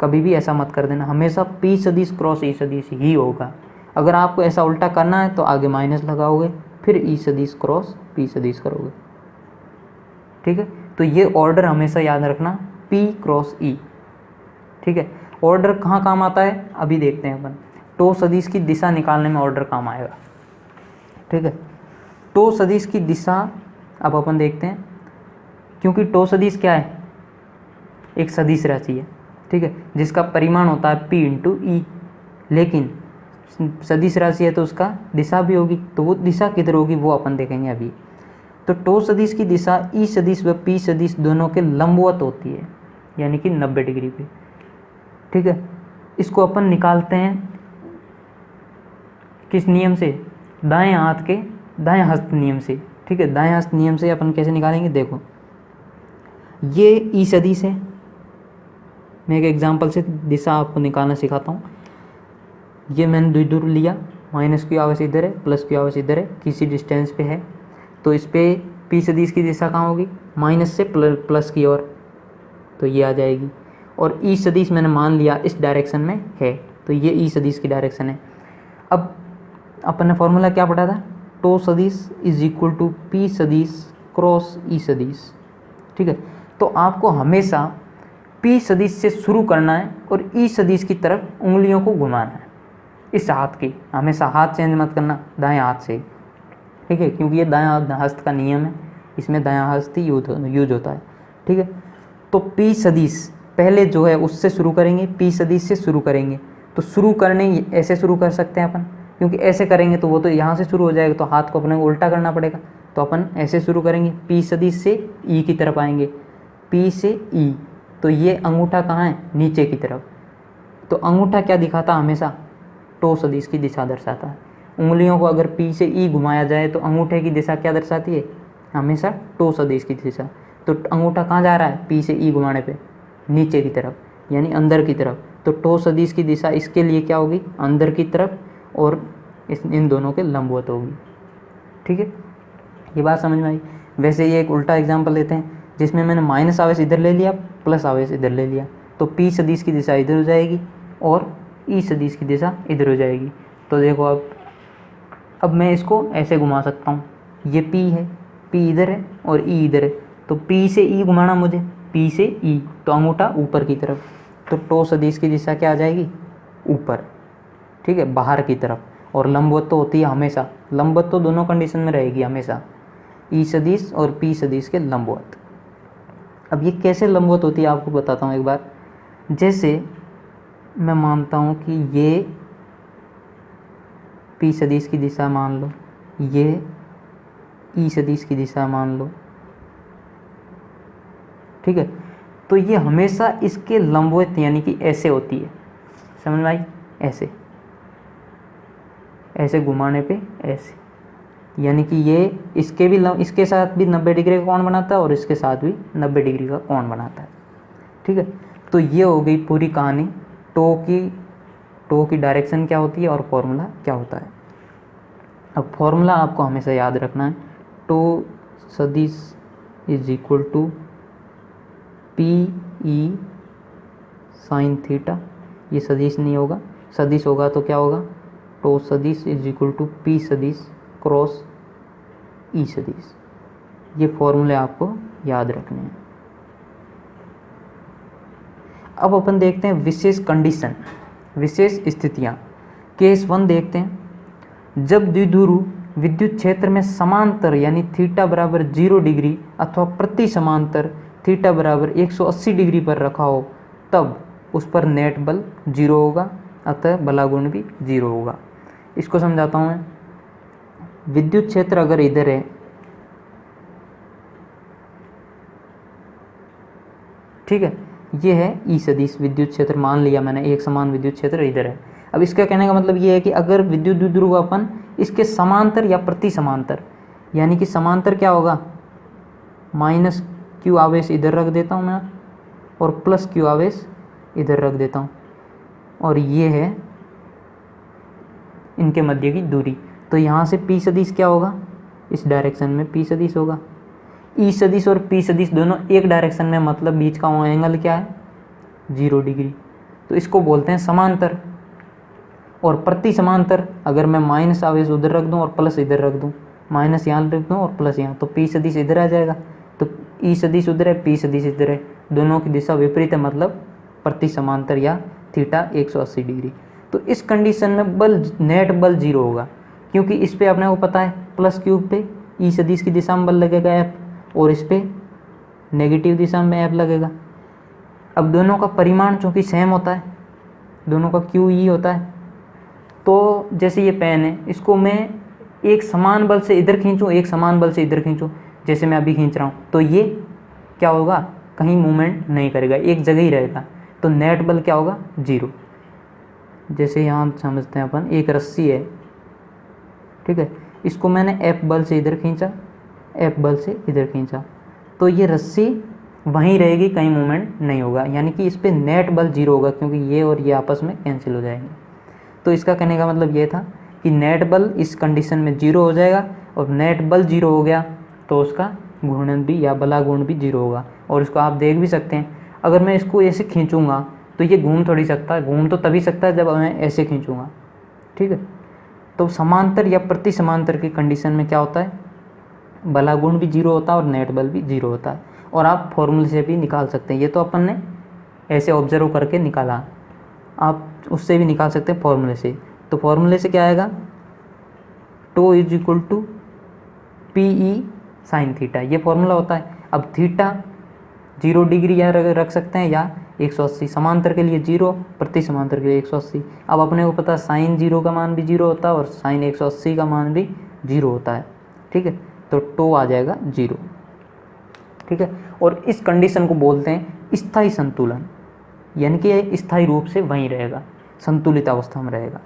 कभी भी ऐसा मत कर देना, हमेशा P सदिश क्रॉस E सदिश ही होगा। अगर आपको ऐसा उल्टा करना है तो आगे माइनस लगाओगे, फिर E सदिश क्रॉस P सदिश करोगे, ठीक है। तो ये ऑर्डर हमेशा याद रखना, P क्रॉस E, ठीक है। ऑर्डर कहाँ काम आता है अभी देखते हैं अपन, टो सदिश की दिशा निकालने में ऑर्डर काम आएगा, ठीक है। टो सदिश की दिशा अब अपन देखते हैं, क्योंकि टो सदिश क्या है, एक सदिश राशि है, ठीक है, जिसका परिमाण होता है P इंटू ई। लेकिन सदिश राशि है तो उसका दिशा भी होगी, तो वो दिशा किधर होगी वो अपन देखेंगे अभी। तो टो सदिश की दिशा ई सदिश व पी सदिश दोनों के लंबवत होती है, यानी कि 90 डिग्री पे। ठीक है, इसको अपन निकालते हैं किस नियम से, दाएं हस्त नियम से। ठीक है, दाएं हस्त नियम से अपन कैसे निकालेंगे, देखो ये ई सदिश है, मैं एक एग्जांपल से दिशा आपको निकालना सिखाता हूँ। ये मैंने द्विध्रुव लिया, माइनस क्यू आवेश इधर है, प्लस क्यू आवेश इधर है, किसी डिस्टेंस पे है, तो इस पे पी सदिश की दिशा कहाँ होगी, माइनस से प्लस की ओर, तो ये आ जाएगी। और ई सदिश मैंने मान लिया इस डायरेक्शन में है, तो ये ई सदिश की डायरेक्शन है। अब अपन ने फॉर्मूला क्या पढ़ा था, टो सदिश इज इक्वल टू पी सदिश क्रॉस ई सदिश। ठीक है, तो आपको हमेशा पी सदिश से शुरू करना है और ई सदिश की तरफ उंगलियों को घुमाना है, इस हाथ की, हमेशा हाथ चेंज मत करना, दाएं हाथ से। ठीक है, क्योंकि ये दायां हस्त का नियम है, इसमें दायां हस्त ही यूज होता है। ठीक है, तो पी सदिश पहले जो है उससे शुरू करेंगे, पी सदिश से शुरू करेंगे। तो शुरू करने ऐसे शुरू कर सकते हैं अपन, क्योंकि ऐसे करेंगे तो वो तो यहाँ से शुरू हो जाएगा, तो हाथ को अपने को उल्टा करना पड़ेगा। तो अपन ऐसे शुरू करेंगे, पी सदिश से ई की तरफ आएंगे, पी से ई, तो ये अंगूठा कहाँ है, नीचे की तरफ। तो अंगूठा क्या दिखाता, हमेशा टो सदिश की दिशा दर्शाता है। उंगलियों को अगर पी से ई घुमाया जाए तो अंगूठे की दिशा क्या दर्शाती है, हमेशा टो सदिश की दिशा। तो अंगूठा कहाँ जा रहा है, पी से ई घुमाने पे, नीचे की तरफ, यानी अंदर की तरफ। तो टो सदिश की दिशा इसके लिए क्या होगी, अंदर की तरफ, और इन दोनों के लंबवत होगी। ठीक है, ये बात समझ में आई। वैसे ये एक उल्टा एग्जाम्पल लेते हैं, जिसमें मैंने माइनस आवेश इधर ले लिया, प्लस आवेश इधर ले लिया, तो पी सदिश की दिशा इधर हो जाएगी और ई सदिश की दिशा इधर हो जाएगी। तो देखो अब मैं इसको ऐसे घुमा सकता हूँ, ये पी है, पी इधर है और ई इधर है, तो पी से ई घुमाना मुझे, पी से ई, तो अंगूठा ऊपर की तरफ, तो टो सदिश की दिशा क्या आ जाएगी, ऊपर। ठीक है, बाहर की तरफ। और लंबवत तो होती है हमेशा, लंबवत तो दोनों कंडीशन में रहेगी हमेशा, ई सदिश और पी सदिश के लंबवत। अब ये कैसे लंबवत होती है आपको बताता हूँ एक बार। जैसे मैं मानता हूँ कि ये पी सदिश की दिशा मान लो, ये ई सदिश की दिशा मान लो। ठीक है, तो ये हमेशा इसके लंबवत, यानी कि ऐसे होती है, समझ में आई, ऐसे ऐसे घुमाने पे ऐसे, यानी कि ये इसके साथ भी 90 डिग्री का कोण बनाता है और इसके साथ भी 90 डिग्री का कोण बनाता है। ठीक है, तो ये हो गई पूरी कहानी, टो की डायरेक्शन क्या होती है और फॉर्मूला क्या होता है। अब फॉर्मूला आपको हमेशा याद रखना है, टो सदिश is equal to P E sine theta. ये सदिश नहीं होगा, सदिश होगा तो क्या होगा, टो सदिश इज इक्वल टू पी सदिश क्रॉस ई सदिश। ये फॉर्मूले आपको याद रखने हैं। अब अपन देखते हैं विशेष कंडीशन, विशेष स्थितियाँ। केस 1 देखते हैं, जब द्विध्रुव विद्युत क्षेत्र में समांतर यानी थीटा बराबर 0 डिग्री अथवा प्रति समांतर थीटा बराबर 180 डिग्री पर रखा हो, तब उस पर नेट बल 0 होगा, अतः बलागुण भी 0 होगा। इसको समझाता हूँ मैं। विद्युत क्षेत्र अगर इधर है, ठीक है, ये है ई सदिश विद्युत क्षेत्र, मान लिया मैंने एक समान विद्युत क्षेत्र इधर है। अब इसका कहने का मतलब ये है कि अगर विद्युत द्विध्रुव अपन इसके समांतर या प्रति समांतर, यानी कि समांतर क्या होगा, माइनस क्यू आवेश इधर रख देता हूँ मैं और प्लस क्यू आवेश इधर रख देता हूँ, और ये है इनके मध्य की दूरी। तो यहाँ से पी सदिश क्या होगा, इस डायरेक्शन में पी सदिश होगा। ई सदिश और पी सदिश दोनों एक डायरेक्शन में, मतलब बीच का एंगल क्या है, 0 डिग्री। तो इसको बोलते हैं समांतर। और प्रति समांतर, अगर मैं माइनस आवेश उधर रख दूं और प्लस इधर रख दूं, माइनस यहाँ रख दूं और प्लस यहाँ, तो पी सदिश इधर आ जाएगा। तो ई सदिश उधर है, पी सदिश इधर है, दोनों की दिशा विपरीत है, मतलब प्रति समांतर या थीटा 180 डिग्री। तो इस कंडीशन में बल, नेट बल 0 होगा, क्योंकि इस पे अपने को पता है प्लस क्यूब पे ई सदिश की दिशा में बल लगेगा F, और इस पे नेगेटिव दिशा में F लगेगा। अब दोनों का परिमाण चूँकि सेम होता है, दोनों का क्यू ई होता है, तो जैसे ये पेन है, इसको मैं एक समान बल से इधर खींचूँ, एक समान बल से इधर खींचूँ, जैसे मैं अभी खींच रहा हूँ, तो ये क्या होगा, कहीं मूवमेंट नहीं करेगा, एक जगह ही रहेगा। तो नेट बल क्या होगा, 0। जैसे यहाँ समझते हैं अपन, एक रस्सी है, ठीक है, इसको मैंने F बल से इधर खींचा, F बल से इधर खींचा, तो ये रस्सी वहीं रहेगी, कहीं मूवमेंट नहीं होगा, यानी कि इस पर नेट बल 0 होगा, क्योंकि ये और ये आपस में कैंसिल हो जाएंगे। तो इसका कहने का मतलब ये था कि नेट बल इस कंडीशन में 0 हो जाएगा, और नेट बल 0 हो गया तो उसका घूर्णन भी या बलागुण भी 0 होगा। और इसको आप देख भी सकते हैं, अगर मैं इसको ऐसे खींचूंगा तो ये घूम थोड़ी सकता है, घूम तो तभी सकता है जब मैं ऐसे खींचूंगा, ठीक है। तो समांतर या प्रति समांतर की कंडीशन में क्या होता है, बलागुण भी 0 होता है और नेट बल भी 0 होता है। और आप फॉर्मूले से भी निकाल सकते हैं, ये तो अपन ने ऐसे ऑब्जर्व करके निकाला, आप उससे भी निकाल सकते हैं फॉर्मूले से। तो फॉर्मूले से क्या आएगा, tau is equal to P E sine theta, ये फॉर्मूला होता है। अब थीटा 0 डिग्री यहाँ रख सकते हैं, या 180, समांतर के लिए 0, प्रति समांतर के लिए 180। अब अपने को पता है साइन 0 का मान भी 0 होता है और साइन 180 का मान भी 0 होता है, ठीक है। तो टो आ जाएगा 0, ठीक है। और इस कंडीशन को बोलते हैं स्थायी संतुलन, यानी कि ये स्थायी रूप से वहीं रहेगा, संतुलित अवस्था में रहेगा,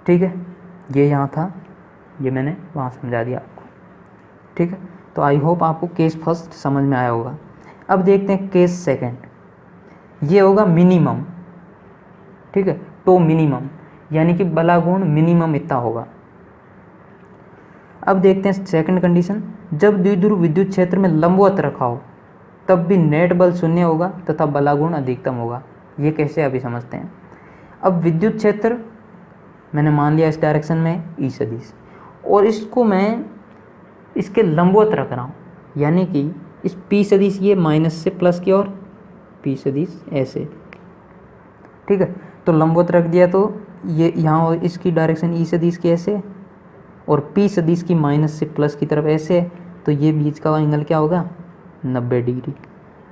ठीक है। ये यहाँ था, ये मैंने वहाँ समझा दिया आपको, ठीक है। तो आई होप आपको केस फर्स्ट समझ में आया होगा। अब देखते हैं केस सेकंड, ये होगा मिनिमम, ठीक है, तो मिनिमम यानी कि बलागुण मिनिमम इतना होगा। अब देखते हैं सेकंड कंडीशन, जब द्विध्रुव विद्युत क्षेत्र में लंबवत रखा हो तब भी नेट बल 0 होगा तथा बलागुण अधिकतम होगा। ये कैसे अभी समझते हैं। अब विद्युत क्षेत्र मैंने मान लिया इस डायरेक्शन में ई सदिश, और इसको मैं इसके लंबवत रख रहा हूँ, यानी कि इस पी सदिश ये माइनस से प्लस की ओर, पी सदिश ऐसे, ठीक है। तो लंबवत रख दिया, तो ये यहाँ इसकी डायरेक्शन ई सदिश की ऐसे, और पी सदिश की माइनस से प्लस की तरफ ऐसे, तो ये बीच का एंगल क्या होगा, 90 डिग्री,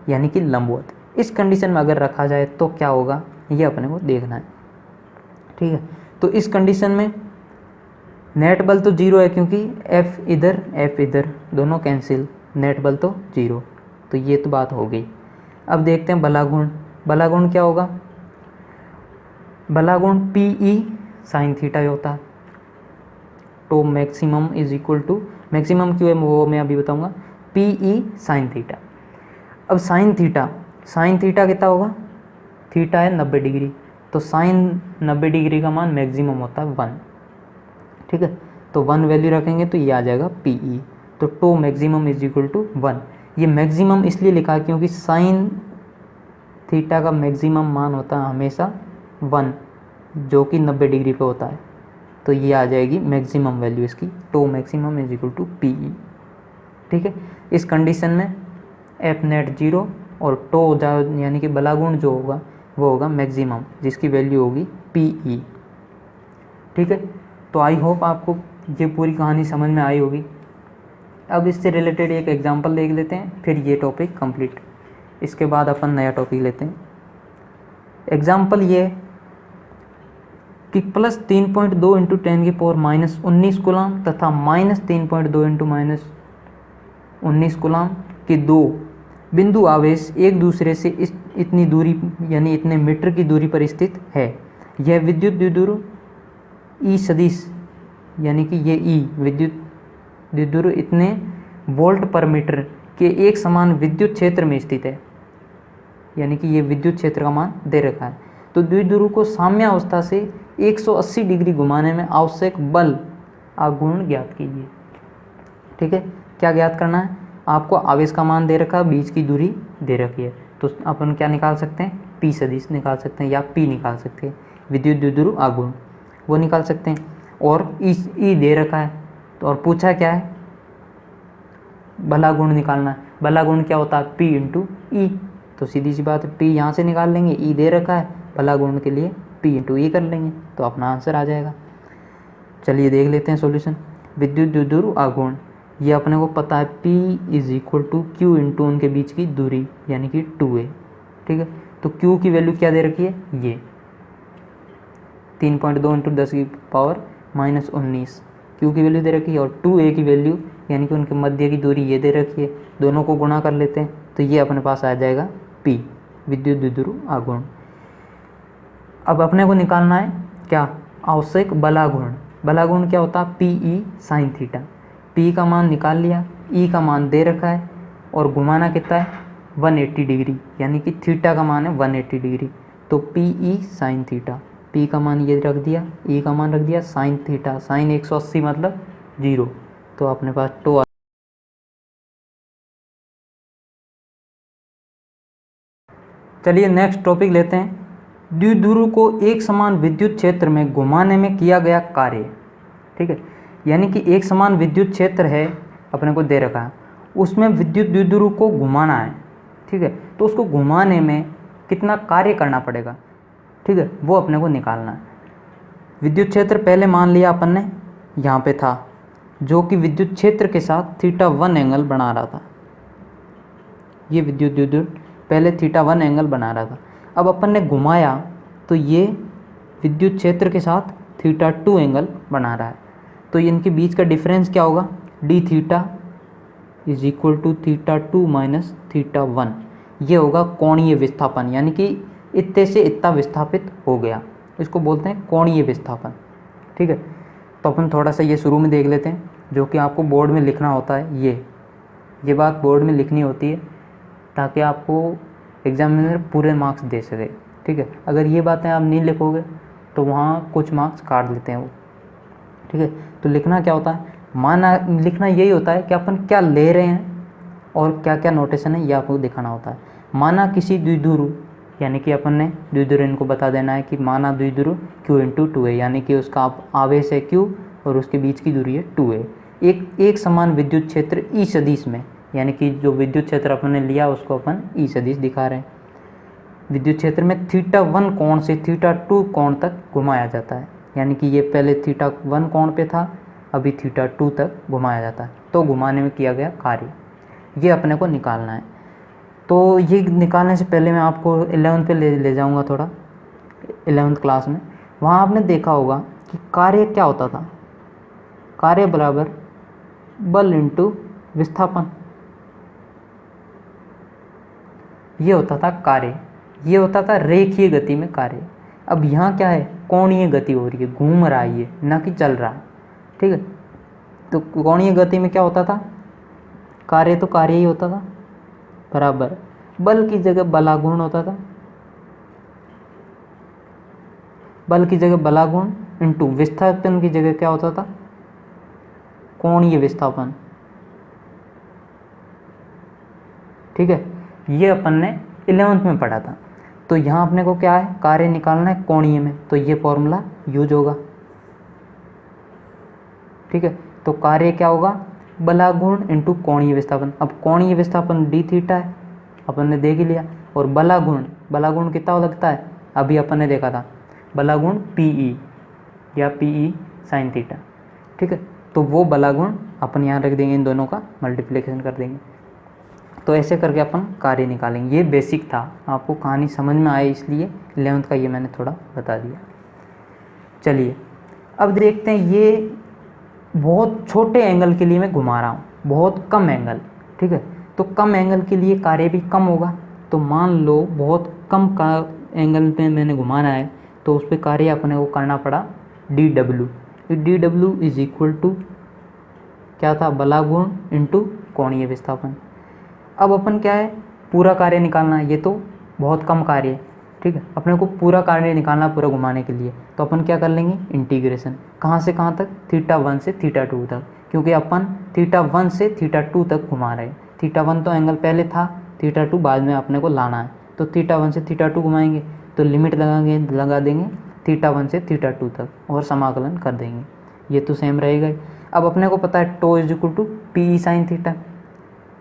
यानी कि लंबवत। इस कंडीशन में अगर रखा जाए तो क्या होगा, ये अपने को देखना है, ठीक है। तो इस कंडीशन में नेट बल तो 0 है, क्योंकि F इधर दोनों कैंसिल, नेट बल तो 0, तो ये तो बात हो गई। अब देखते हैं बलागुण, बलागुण क्या होगा, बलागुण पी ई साइन थीटा होता है। तो maximum is equal to, maximum क्यों है वो मैं अभी बताऊंगा, पी ई साइन थीटा। अब साइन थीटा कितना होगा, थीटा है 90 डिग्री, तो साइन 90 डिग्री का मान मैक्सिमम होता है 1, ठीक है। तो 1 वैल्यू रखेंगे तो ये आ जाएगा पी ई, तो tau maximum is equal to 1। ये मैक्सिमम इसलिए लिखा है क्योंकि साइन थीटा का मैक्सिमम मान होता है हमेशा 1, जो कि 90 डिग्री पे होता है, तो ये आ जाएगी मैक्सिमम वैल्यू इसकी, tau maximum is equal to P E, ठीक है। इस कंडीशन में एफ नेट 0 और टो यानी कि बलागुण जो होगा वो होगा मैक्सिमम, जिसकी वैल्यू होगी पी ई, ठीक है। तो आई होप आपको ये पूरी कहानी समझ में आई होगी। अब इससे रिलेटेड एक एग्जांपल देख लेते हैं, फिर ये टॉपिक कंप्लीट, इसके बाद अपन नया टॉपिक लेते हैं। एग्जांपल ये कि प्लस 3.2 इंटू 10 की पावर माइनस 19 कूलाम तथा माइनस 3.2 इंटू माइनस 19 कूलाम के दो बिंदु आवेश एक दूसरे से इतनी दूरी यानी इतने मीटर की दूरी पर स्थित है। यह विद्युत द्विध्रुव ई सदिश यानी कि ये ई विद्युत द्विध्रुव इतने वोल्ट पर मीटर के एक समान विद्युत क्षेत्र में स्थित है, यानी कि ये विद्युत क्षेत्र का मान दे रखा है। तो द्विध्रुव को साम्यावस्था से 180 डिग्री घुमाने में आवश्यक बल आघूर्ण ज्ञात कीजिए, ठीक है। क्या ज्ञात करना है, आपको आवेश का मान दे रखा है, बीच की दूरी दे रखी है, तो अपन क्या निकाल सकते हैं, पी सदिश निकाल सकते हैं या पी निकाल सकते हैं, विद्युत द्विध्रुव आघूर्ण वो निकाल सकते हैं। और ई दे रखा है, तो और पूछा क्या है, बलागुण निकालना है। बलागुण क्या होता है, पी इंटू ई, तो सीधी सी बात है पी यहाँ से निकाल लेंगे, ई दे रखा है, बलागुण के लिए पी इंटू ई कर लेंगे, तो अपना आंसर आ जाएगा। चलिए देख लेते हैं सॉल्यूशन। विद्युत द्विध्रुव आघूर्ण ये अपने को पता है, P is equal to Q into उनके बीच की दूरी यानी कि 2a, ठीक है। तो Q की वैल्यू क्या दे रखी है, ये 3.2 इंटू 10⁻19 Q की वैल्यू दे रखी है, और 2A की वैल्यू यानी कि उनके मध्य की दूरी ये दे रखी है। दोनों को गुणा कर लेते हैं तो ये अपने पास आ जाएगा P, विद्युत द्विध्रुव आघूर्ण। अब अपने को निकालना है क्या, आवश्यक बलाघूर्ण। बलाघूर्ण क्या होता है, PE sin थीटा। P का मान निकाल लिया, E का मान दे रखा है, और घुमाना कितना है 180 डिग्री, यानी कि थीटा का मान है 180 डिग्री। तो PE sin थीटा, P का मान ये रख दिया, E का मान रख दिया, sin थीटा, sin 180 मतलब 0। तो अपने पास टो। चलिए नेक्स्ट टॉपिक लेते हैं, द्विध्रुव को एक समान विद्युत क्षेत्र में घुमाने में किया गया कार्य। ठीक है, यानी कि एक समान विद्युत क्षेत्र है अपने को दे रखा है, उसमें विद्युत द्विध्रुव को घुमाना है। ठीक है, तो उसको घुमाने में कितना कार्य करना पड़ेगा, ठीक है, वो अपने को निकालना है। विद्युत क्षेत्र पहले मान लिया अपन ने यहाँ पे था, जो कि विद्युत क्षेत्र के साथ θ1 एंगल बना रहा था। ये विद्युत द्विध्रुव पहले θ1 एंगल बना रहा था। अब अपन ने घुमाया तो ये विद्युत क्षेत्र के साथ θ2 एंगल बना रहा है। तो इनके बीच का डिफरेंस क्या होगा, d theta is equal to θ2 minus θ1। ये होगा कोणीय विस्थापन, यानी कि इतने से इतना विस्थापित हो गया, इसको बोलते हैं कोणीय विस्थापन। ठीक है, तो अपन थोड़ा सा ये शुरू में देख लेते हैं, जो कि आपको बोर्ड में लिखना होता है। ये बात बोर्ड में लिखनी होती है ताकि आपको एग्जामिनर पूरे मार्क्स दे सके। ठीक है, अगर ये बातें आप नहीं लिखोगे तो वहाँ कुछ मार्क्स काट लेते हैं वो। ठीक है, तो लिखना क्या होता है, माना लिखना यही होता है कि अपन क्या ले रहे हैं और क्या क्या नोटेशन है, ये आपको दिखाना होता है। माना किसी द्विध्रुव, यानी कि अपन ने द्विध्रुव इनको बता देना है कि माना द्विध्रुव Q इंटू 2A, यानी कि उसका आवेश है Q और उसके बीच की दूरी है 2A। एक समान विद्युत क्षेत्र E सदिश में, यानी कि जो विद्युत क्षेत्र अपन ने लिया उसको अपन E सदिश दिखा रहे हैं। विद्युत क्षेत्र में θ1 कोण से θ2 कोण तक घुमाया जाता है, यानी कि ये पहले θ1 कोण पे था, अभी θ2 तक घुमाया जाता है। तो घुमाने में किया गया कार्य, ये अपने को निकालना है। तो ये निकालने से पहले मैं आपको 11th पे ले जाऊँगा थोड़ा, 11th क्लास में। वहाँ आपने देखा होगा कि कार्य क्या होता था, कार्य बराबर बल इंटू विस्थापन, ये होता था कार्य। ये होता था रेखीय गति में कार्य। अब यहाँ क्या है, कोणीय गति हो रही है, घूम रहा है ये, ना कि चल रहा है। ठीक है, तो कोणीय गति में क्या होता था, कार्य तो कार्य ही होता था, बराबर बल की जगह बलाघूर्ण होता था, बल की जगह बलाघूर्ण इंटू विस्थापन की जगह क्या होता था, कोणीय विस्थापन। ठीक है, ये अपन ने 11th में पढ़ा था। तो यहाँ अपने को क्या है, कार्य निकालना है कोणीय में, तो ये फॉर्मूला यूज होगा। ठीक है, तो कार्य क्या होगा, बलाघूर्ण इंटू कोणीय विस्थापन। अब कोणीय विस्थापन d थीटा है, अपन ने देख ही लिया, और बलाघूर्ण कितना लगता है, अभी अपन ने देखा था, बलाघूर्ण PE या PE sin थीटा। ठीक है, तो वो बलाघूर्ण अपन यहाँ रख देंगे, इन दोनों का मल्टीप्लिकेशन कर देंगे। तो ऐसे करके अपन कार्य निकालेंगे। ये बेसिक था, आपको कहानी समझ में आए इसलिए 11th का ये मैंने थोड़ा बता दिया। चलिए अब देखते हैं, ये बहुत छोटे एंगल के लिए मैं घुमा रहा हूँ, बहुत कम एंगल। ठीक है, तो कम एंगल के लिए कार्य भी कम होगा। तो मान लो बहुत कम का एंगल पे मैंने घुमाना है, तो उस पर कार्य अपने को करना पड़ा DW। DW is equal to क्या था, बलाघूर्ण इंटू कोणीय विस्थापन। अब अपन क्या है, पूरा कार्य निकालना है, ये तो बहुत कम कार्य है। ठीक है, अपने को पूरा कार्य निकालना पूरा घुमाने के लिए, तो अपन क्या कर लेंगे, इंटीग्रेशन। कहाँ से कहाँ तक, θ1 से θ2 तक, क्योंकि अपन θ1 से θ2 तक घुमा रहे हैं। θ1 तो एंगल पहले था, θ2 बाद में अपने को लाना है। तो θ1 से θ2 घुमाएंगे तो लिमिट लगा देंगे θ1 से θ2 तक और समाकलन कर देंगे, ये तो सेम रहेगा ही। अब अपने को पता है tau is equal to PE sin theta,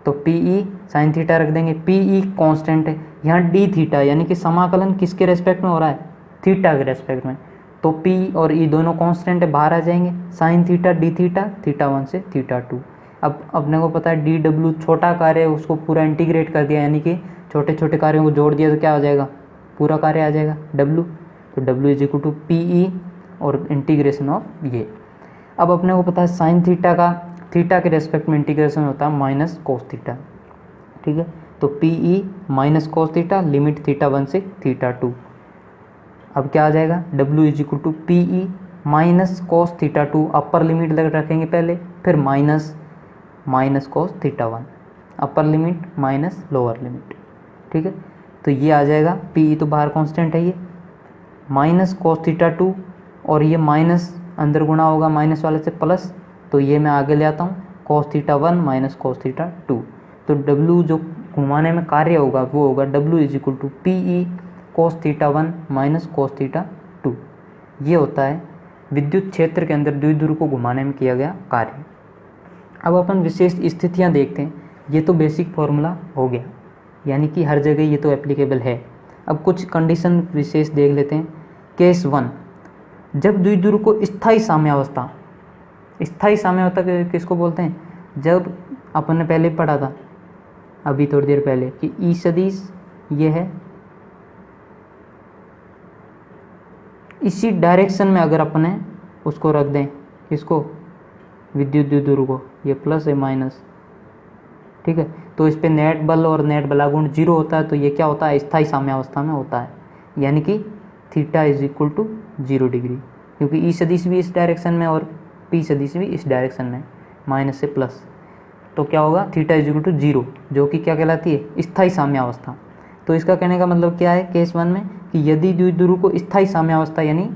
तो PE sin थीटा रख देंगे। PE कांस्टेंट है, यहाँ d थीटा यानी कि समाकलन किसके रेस्पेक्ट में हो रहा है, थीटा के रेस्पेक्ट में। तो P और E दोनों कांस्टेंट है, बाहर आ जाएंगे। sin थीटा d थीटा, θ1 से θ2। अब अपने को पता है DW छोटा कार्य है, उसको पूरा इंटीग्रेट कर दिया, यानी कि छोटे छोटे कार्यों को जोड़ दिया तो क्या आ जाएगा, पूरा कार्य आ जाएगा W। तो W is equal to PE और इंटीग्रेशन ऑफ ये। अब अपने को पता है साइन थीटा का थीटा के रेस्पेक्ट में इंटीग्रेशन होता है माइनस कोस थीटा, ठीक है। तो PE minus cos theta limit theta 1 से थीटा 2। अब क्या आ जाएगा, W is equal to PE minus cos theta 2, upper limit लग रखेंगे पहले, फिर minus cos theta 1, upper limit minus lower limit, ठीक है। तो ये आ जाएगा PE तो बाहर कांस्टेंट है, ये माइनस कोस थीटा 2 और ये माइनस अंदर गुणा होगा माइनस वाले से प्लस, तो ये मैं आगे ले आता हूँ कोस थीटा 1 माइनस कोस थीटा 2। तो W जो घुमाने में कार्य होगा वो होगा W is equal to PE cos theta 1 minus cos theta 2। ये होता है विद्युत क्षेत्र के अंदर द्विध्रुव को घुमाने में किया गया कार्य। अब अपन विशेष स्थितियाँ देखते हैं। ये तो बेसिक फॉर्मूला हो गया, यानी कि हर जगह ये तो एप्लीकेबल है। अब कुछ कंडीशन विशेष देख लेते हैं। केस 1, जब द्विध्रुव को स्थायी साम्यावस्था किसको बोलते हैं, जब अपन ने पहले पढ़ा था अभी थोड़ी देर पहले कि ई सदिश ये है, इसी डायरेक्शन में अगर अपने उसको रख दें, इसको विद्युत द्विध्रुव को, ये प्लस है माइनस, ठीक है, तो इस पे नेट बल और नेट बलागुण 0 होता है, तो ये क्या होता है, स्थायी साम्यावस्था में होता है, यानी कि theta is equal to 0 degree, क्योंकि ई सदिश भी इस डायरेक्शन में और पी सदिश भी इस डायरेक्शन में, माइनस से प्लस, तो क्या होगा थीटा इज इक्वल टू 0, जो कि क्या कहलाती है, स्थायी साम्यावस्था। तो इसका कहने का मतलब क्या है केस 1 में कि यदि द्विध्रुव को स्थायी साम्यावस्था यानी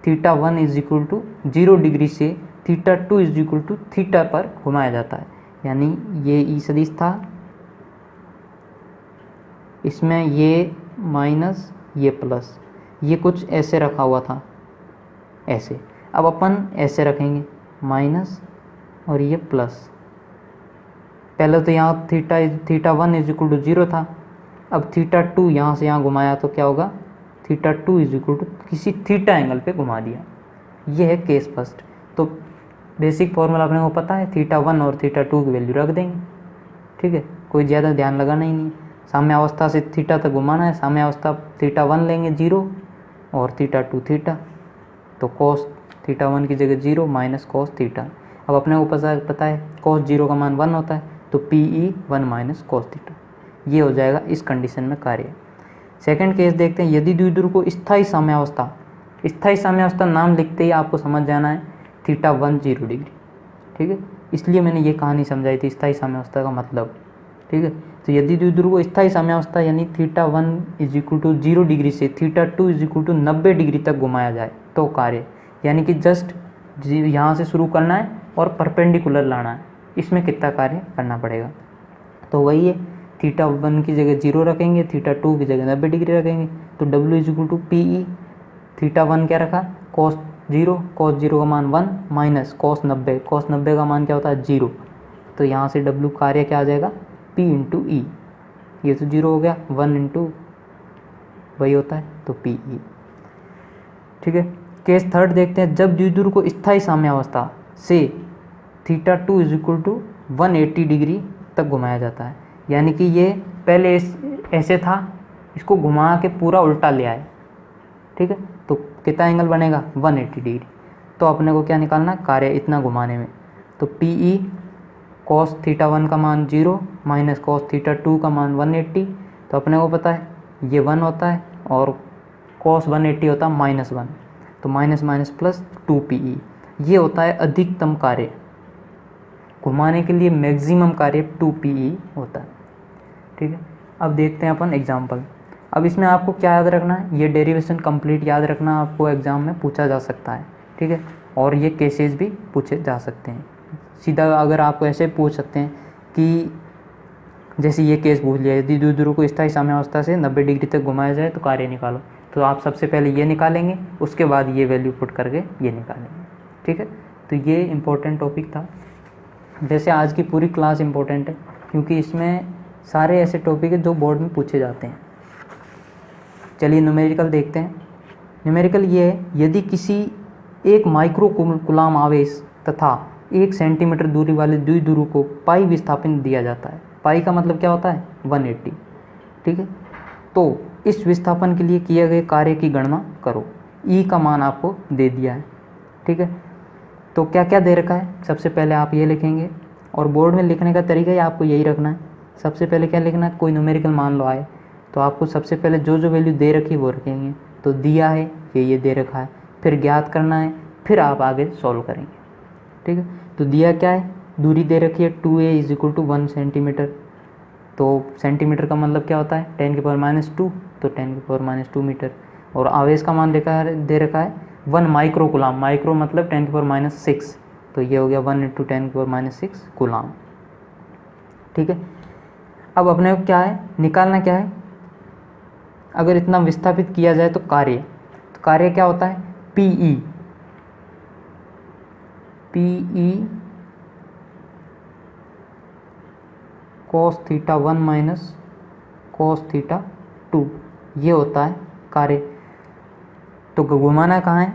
theta 1 is equal to 0 degree से theta 2 is equal to theta पर घुमाया जाता है, यानी ये ई सदिश था, इसमें ये माइनस ये प्लस, ये कुछ ऐसे रखा हुआ था ऐसे, अब अपन ऐसे रखेंगे माइनस और ये प्लस। पहले तो यहाँ थीटा 1 इज इक्वल टू 0 था, अब थीटा 2 यहाँ से यहाँ घुमाया तो क्या होगा, थीटा 2 इज इक्वल टू किसी थीटा एंगल पे घुमा दिया। ये है केस फर्स्ट। तो बेसिक फॉर्मूला अपने को पता है, थीटा 1 और थीटा 2 की वैल्यू रख देंगे, ठीक है, कोई ज़्यादा ध्यान लगाना ही नहीं। साम्यावस्था से थीटा तक घुमाना है, साम्यावस्था थीटा 1 लेंगे 0 और थीटा 2 थीटा, तो कोस थीटा 1 की जगह 0 माइनस कोस थीटा। अब अपने को पता है कोस 0 का मान 1 होता है, तो PE 1 माइनस कोस थीटा, ये हो जाएगा इस कंडीशन में कार्य। सेकंड केस देखते हैं, यदि द्विध्रुव को स्थायी साम्यावस्था नाम लिखते ही आपको समझ जाना है थीटा 1 0 डिग्री, ठीक है, इसलिए मैंने ये कहानी समझाई थी स्थायी साम्यावस्था का मतलब, ठीक है। तो यदि द्विध्रुव को स्थायी साम्यावस्था यानी theta 1 is equal to 0 degree से theta 2 is equal to 90 degree तक घुमाया जाए तो कार्य, यानी कि जस्ट यहाँ से शुरू करना है और परपेंडिकुलर लाना है, इसमें कितना कार्य करना पड़ेगा, तो वही है थीटा 1 की जगह 0 रखेंगे, थीटा 2 की जगह 90 डिग्री रखेंगे, तो W is equal to PE, theta 1 क्या रखा कोस 0 का मान 1 माइनस कोस 90 का मान क्या होता है 0, तो यहाँ से W कार्य क्या आ जाएगा P इंटू E, ये तो 0 हो गया, 1 इंटू वही होता है तो PE, ठीक है। केस थर्ड देखते हैं, जब द्विध्रुव को स्थायी साम्यावस्था से theta 2 is equal to 180 degree तक घुमाया जाता है, यानी कि ये पहले ऐसे था, इसको घुमा के पूरा उल्टा ले आए, ठीक है, तो कितना एंगल बनेगा 180 डिग्री। तो अपने को क्या निकालना कार्य इतना घुमाने में, तो PE कॉस थीटा 1 का मान 0 माइनस कॉस थीटा 2 का मान 180, तो अपने को पता है ये 1 होता है और कॉस 180 होता है -1, तो माइनस माइनस प्लस 2PE, ये होता है अधिकतम कार्य, घुमाने के लिए मैक्सिमम कार्य 2PE होता है, ठीक है। अब देखते हैं अपन एग्जाम्पल। अब इसमें आपको क्या याद रखना है, ये डेरिवेशन कंप्लीट याद रखना, आपको एग्ज़ाम में पूछा जा सकता है, ठीक है, और ये केसेस भी पूछे जा सकते हैं। सीधा अगर आपको ऐसे पूछ सकते हैं कि जैसे ये केस पूछ लिया, यदि द्विध्रुव को स्थायी साम्यावस्था से 90 डिग्री तक घुमाया जाए तो कार्य निकालो, तो आप सबसे पहले ये निकालेंगे, उसके बाद ये वैल्यू पुट करके ये निकालेंगे, ठीक है। तो ये इम्पोर्टेंट टॉपिक था, वैसे आज की पूरी क्लास इम्पोर्टेंट है क्योंकि इसमें सारे ऐसे टॉपिक है जो बोर्ड में पूछे जाते हैं। चलिए न्यूमेरिकल देखते हैं। न्यूमेरिकल ये है, यदि किसी एक माइक्रो कूलाम आवेश तथा 1 सेंटीमीटर दूरी वाले द्विध्रुव को पाई विस्थापन दिया जाता है, पाई का मतलब क्या होता है 180, ठीक ठीक है। तो इस विस्थापन के लिए किए गए कार्य की गणना करो। ई का मान आपको दे दिया है, ठीक है। तो क्या क्या दे रखा है, सबसे पहले आप ये लिखेंगे, और बोर्ड में लिखने का तरीका ही आपको यही रखना है। सबसे पहले क्या लिखना है, कोई न्यूमेरिकल मान लो आए तो आपको सबसे पहले जो जो वैल्यू दे रखी है वो रखेंगे। तो दिया है ये दे रखा है, फिर ज्ञात करना है, फिर आप आगे सॉल्व करेंगे, ठीक है। तो दिया क्या है, दूरी दे रखी है 2a = 1 सेंटीमीटर। तो सेंटीमीटर का मतलब क्या होता है 10⁻², तो 10⁻² मीटर। और आवेश का मान दे रखा है 1 माइक्रो कूलाम, माइक्रो मतलब 10⁻6, तो ये हो गया 1 × 10⁻6 कूलाम, ठीक है। अब अपने को क्या है निकालना, क्या है, अगर इतना विस्थापित किया जाए तो कार्य क्या होता है, PE cos θ1 - cos θ2, ये होता है कार्य। तो घुमाना कहाँ है,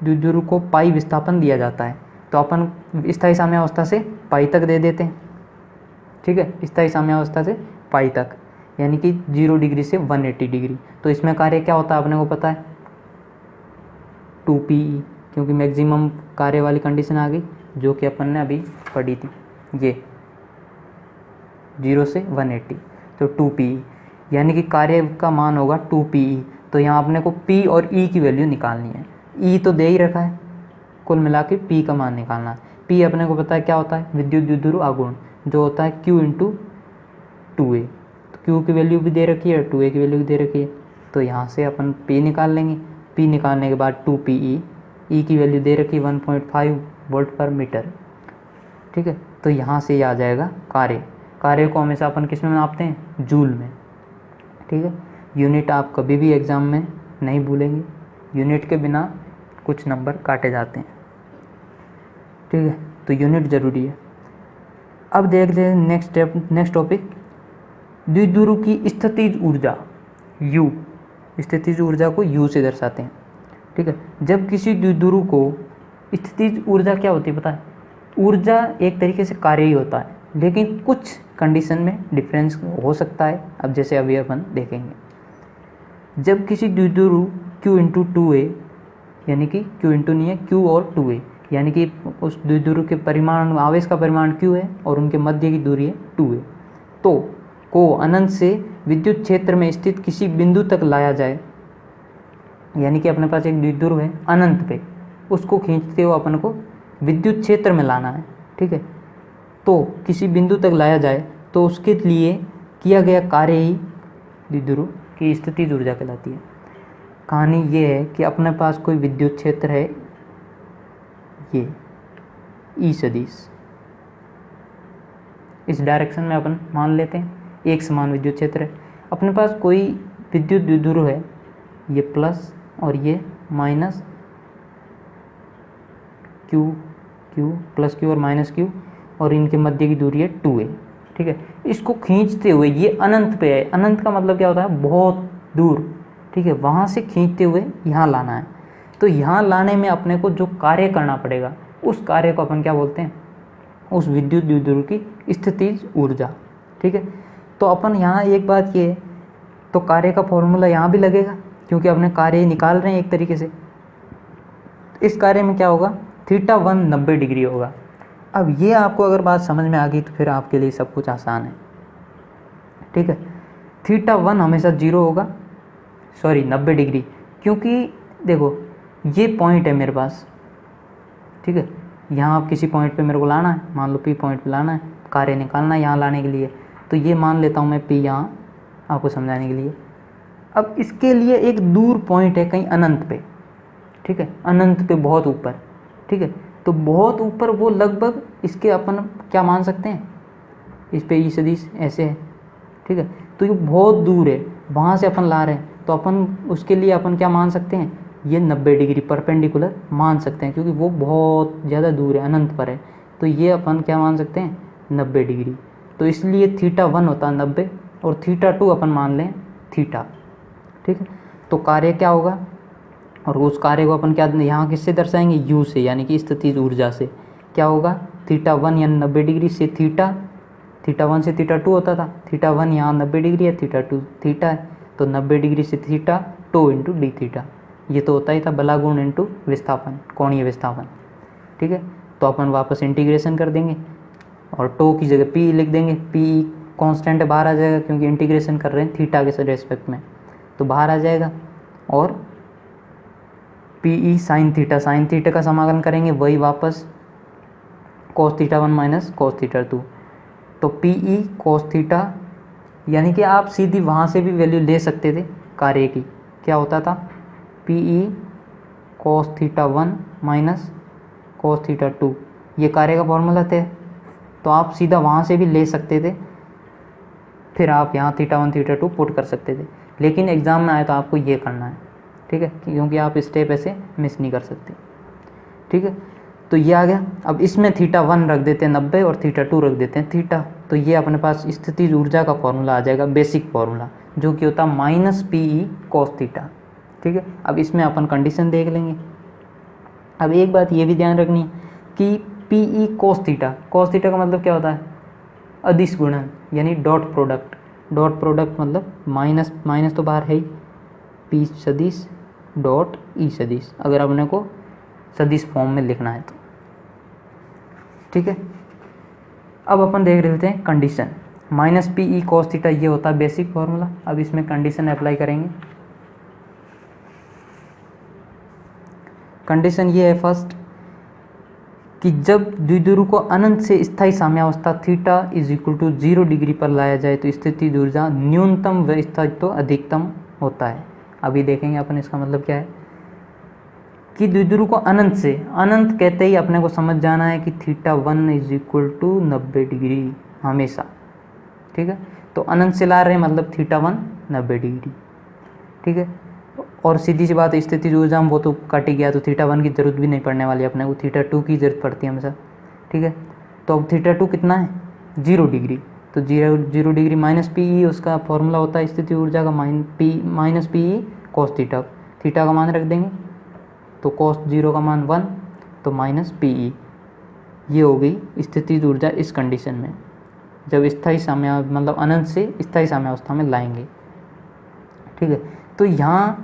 द्विध्रुव को पाई विस्थापन दिया जाता है, तो अपन स्थायी साम्यावस्था से पाई तक दे देते हैं, ठीक है। स्थायी साम्यावस्था से पाई तक यानी कि 0 डिग्री से 180 डिग्री। तो इसमें कार्य क्या होता है अपने को पता है 2PE, क्योंकि मैक्सिमम कार्य वाली कंडीशन आ गई जो कि अपन ने अभी पढ़ी थी, ये 0 से 180, तो 2PE यानी कि कार्य का मान होगा 2PE। तो यहाँ अपने को P और E की वैल्यू निकालनी है। E तो दे ही रखा है, कुल मिला के P का मान निकालना है। P अपने को पता है क्या होता है, विद्युत द्विध्रुव आघूर्ण, जो होता है Q × 2a। तो Q की वैल्यू भी दे रखी है, 2a की वैल्यू भी दे रखी है, तो यहाँ से अपन P निकाल लेंगे। P निकालने के बाद 2PE, E की वैल्यू दे रखी 1.5 वोल्ट/मीटर, ठीक है। तो यहाँ से ये आ जाएगा कार्य को हमेशा अपन किस में नापते हैं, जूल में, ठीक है। यूनिट आप कभी भी एग्ज़ाम में नहीं भूलेंगे, यूनिट के बिना कुछ नंबर काटे जाते हैं, ठीक है। तो यूनिट ज़रूरी है। अब देख लें नेक्स्ट टॉपिक, द्विध्रुव की स्थितिज ऊर्जा U। स्थितिज ऊर्जा को U से दर्शाते हैं, ठीक है। जब किसी द्विध्रुव को स्थितिज ऊर्जा क्या होती है पता है, ऊर्जा एक तरीके से कार्य ही होता है, लेकिन कुछ कंडीशन में डिफरेंस हो सकता है। अब जैसे अभी अपन देखेंगे, जब किसी द्विध्रुव Q × 2a, यानी कि Q × नहीं है, Q और 2a, यानी कि उस द्विध्रुव के परिमाण, आवेश का परिमाण Q है और उनके मध्य की दूरी है 2a, तो को अनंत से विद्युत क्षेत्र में स्थित किसी बिंदु तक लाया जाए, यानी कि अपने पास एक द्विध्रुव है अनंत पे, उसको खींचते हुए अपन को विद्युत क्षेत्र में लाना है, ठीक है। तो किसी बिंदु तक लाया जाए तो उसके लिए किया गया कार्य ही द्विध्रुव की स्थितिज ऊर्जा कहलाती है। कहानी ये है कि अपने पास कोई विद्युत क्षेत्र है, ये E सदिश, इस डायरेक्शन में अपन मान लेते हैं एक समान विद्युत क्षेत्र है। अपने पास कोई विद्युत द्विध्रुव है, ये प्लस और ये माइनस Q प्लस Q और माइनस Q, और इनके मध्य की दूरी है 2a, ठीक है। इसको खींचते हुए ये अनंत पे है, अनंत का मतलब क्या होता है बहुत दूर, ठीक है, वहाँ से खींचते हुए यहाँ लाना है। तो यहाँ लाने में अपने को जो कार्य करना पड़ेगा उस कार्य को अपन क्या बोलते हैं, उस विद्युत द्विध्रुव की स्थितिज ऊर्जा, ठीक है। तो अपन यहाँ एक बात ये है, तो कार्य का फॉर्मूला यहाँ भी लगेगा क्योंकि अपने कार्य निकाल रहे हैं एक तरीके से। इस कार्य में क्या होगा, θ1 90 डिग्री होगा। अब ये आपको अगर बात समझ में आ गई तो फिर आपके लिए सब कुछ आसान है, ठीक है। θ1 हमेशा 0 होगा, सॉरी 90 डिग्री, क्योंकि देखो ये पॉइंट है मेरे पास, ठीक है। यहाँ आप किसी पॉइंट पे मेरे को लाना है, मान लो P पॉइंट पे लाना है, कार्य निकालना है यहाँ लाने के लिए, तो ये मान लेता हूँ मैं P यहाँ आपको समझाने के लिए। अब इसके लिए एक दूर पॉइंट है कहीं अनंत पे, ठीक है, अनंत पे बहुत ऊपर, ठीक है। तो बहुत ऊपर वो लगभग इसके अपन क्या मान सकते हैं, इस पे E सदिश ऐसे है, ठीक है। तो ये बहुत दूर है, वहाँ से अपन ला रहे हैं, तो अपन उसके लिए अपन क्या मान सकते हैं, ये 90 डिग्री परपेंडिकुलर मान सकते हैं, क्योंकि वो बहुत ज़्यादा दूर है, अनंत पर है। तो ये अपन क्या मान सकते हैं 90 डिग्री। तो इसलिए θ1 होता है 90 और θ2 अपन मान लें थीटा, ठीक है। तो कार्य क्या होगा, और उस कार्य को अपन क्या यहाँ किससे दर्शाएंगे, U से, यानी कि स्थितिज ऊर्जा से। क्या होगा, θ1 यानी 90 डिग्री से थीटा 1 से थीटा 2 होता था। थीटा 1 यहाँ 90 डिग्री है, थीटा 2 थीटा है, तो 90 डिग्री से थीटा 2 इंटू डी थीटा, ये तो होता ही था बला गुण इंटू विस्थापन, कोणीय विस्थापन। ठीक है, तो अपन वापस इंटीग्रेशन कर देंगे और टो की जगह पी लिख देंगे। पी कांस्टेंट बाहर आ जाएगा क्योंकि इंटीग्रेशन कर रहे हैं थीटा के रेस्पेक्ट में, तो बाहर आ जाएगा। और पी ई साइन थीटा का समाकलन करेंगे, वही वापस cos theta 1 minus cos theta 2, तो पी ई cos थीटा, यानी कि आप सीधी वहाँ से भी वैल्यू ले सकते थे कार्य की। क्या होता था, P E cos theta 1 minus cos theta 2, ये कार्य का फॉर्मूला थे, तो आप सीधा वहाँ से भी ले सकते थे, फिर आप यहाँ थीटा 1 थीटा 2 पुट कर सकते थे। लेकिन एग्ज़ाम में आए तो आपको ये करना है, ठीक है, क्योंकि आप स्टेप ऐसे मिस नहीं कर सकते। ठीक है, तो ये आ गया। अब इसमें थीटा 1 रख देते हैं 90 और थीटा 2 रख देते हैं थीटा, तो ये अपने पास स्थितिज ऊर्जा का फॉर्मूला आ जाएगा, बेसिक फॉर्मूला, जो कि होता है minus P E cos theta. ठीक है, अब इसमें अपन कंडीशन देख लेंगे। अब एक बात ये भी ध्यान रखनी है कि पी ई कॉस थीटा का मतलब क्या होता है, अदिश गुणन, यानी डॉट प्रोडक्ट। डॉट प्रोडक्ट मतलब माइनस माइनस तो बाहर है ही, पी सदिश डॉट ई सदिश, अगर अपने को सदिश फॉर्म में लिखना है तो। ठीक है, अब अपन देख लेते हैं condition. Minus P E cos theta ये होता है बेसिक फॉर्मूला। अब इसमें कंडीशन अप्लाई करेंगे। कंडीशन ये है फर्स्ट कि जब द्विध्रुव को अनंत से स्थायी साम्यावस्था theta is equal to 0 degree पर लाया जाए तो स्थितिज ऊर्जा न्यूनतम व स्थायित्व अधिकतम होता है। अभी देखेंगे अपन इसका मतलब क्या है कि द्विध्रुव को अनंत से, अनंत कहते ही अपने को समझ जाना है कि theta 1 is equal to 90 degree हमेशा। ठीक है, तो अनंत से ला रहे हैं मतलब थीटा 1 90 डिग्री। ठीक है, और सीधी सी बात है स्थितिज ऊर्जा वो तो कट ही गया, तो थीटा 1 की जरूरत भी नहीं पड़ने वाली अपने को, थीटा 2 की जरूरत पड़ती है हमेशा। ठीक है, तो अब थीटा 2 कितना है 0 डिग्री, तो 0 डिग्री माइनस पी ई उसका फॉर्मूला होता है स्थितिज ऊर्जा का, minus P E cos theta. Theta का मान रख देंगे तो कॉस 0 का मान 1, तो माइनस पी ई, ये हो गई स्थितिज ऊर्जा इस कंडीशन में, जब स्थायी साम्या मतलब अनंत से स्थायी साम्यावस्था में लाएंगे। ठीक है, तो यहाँ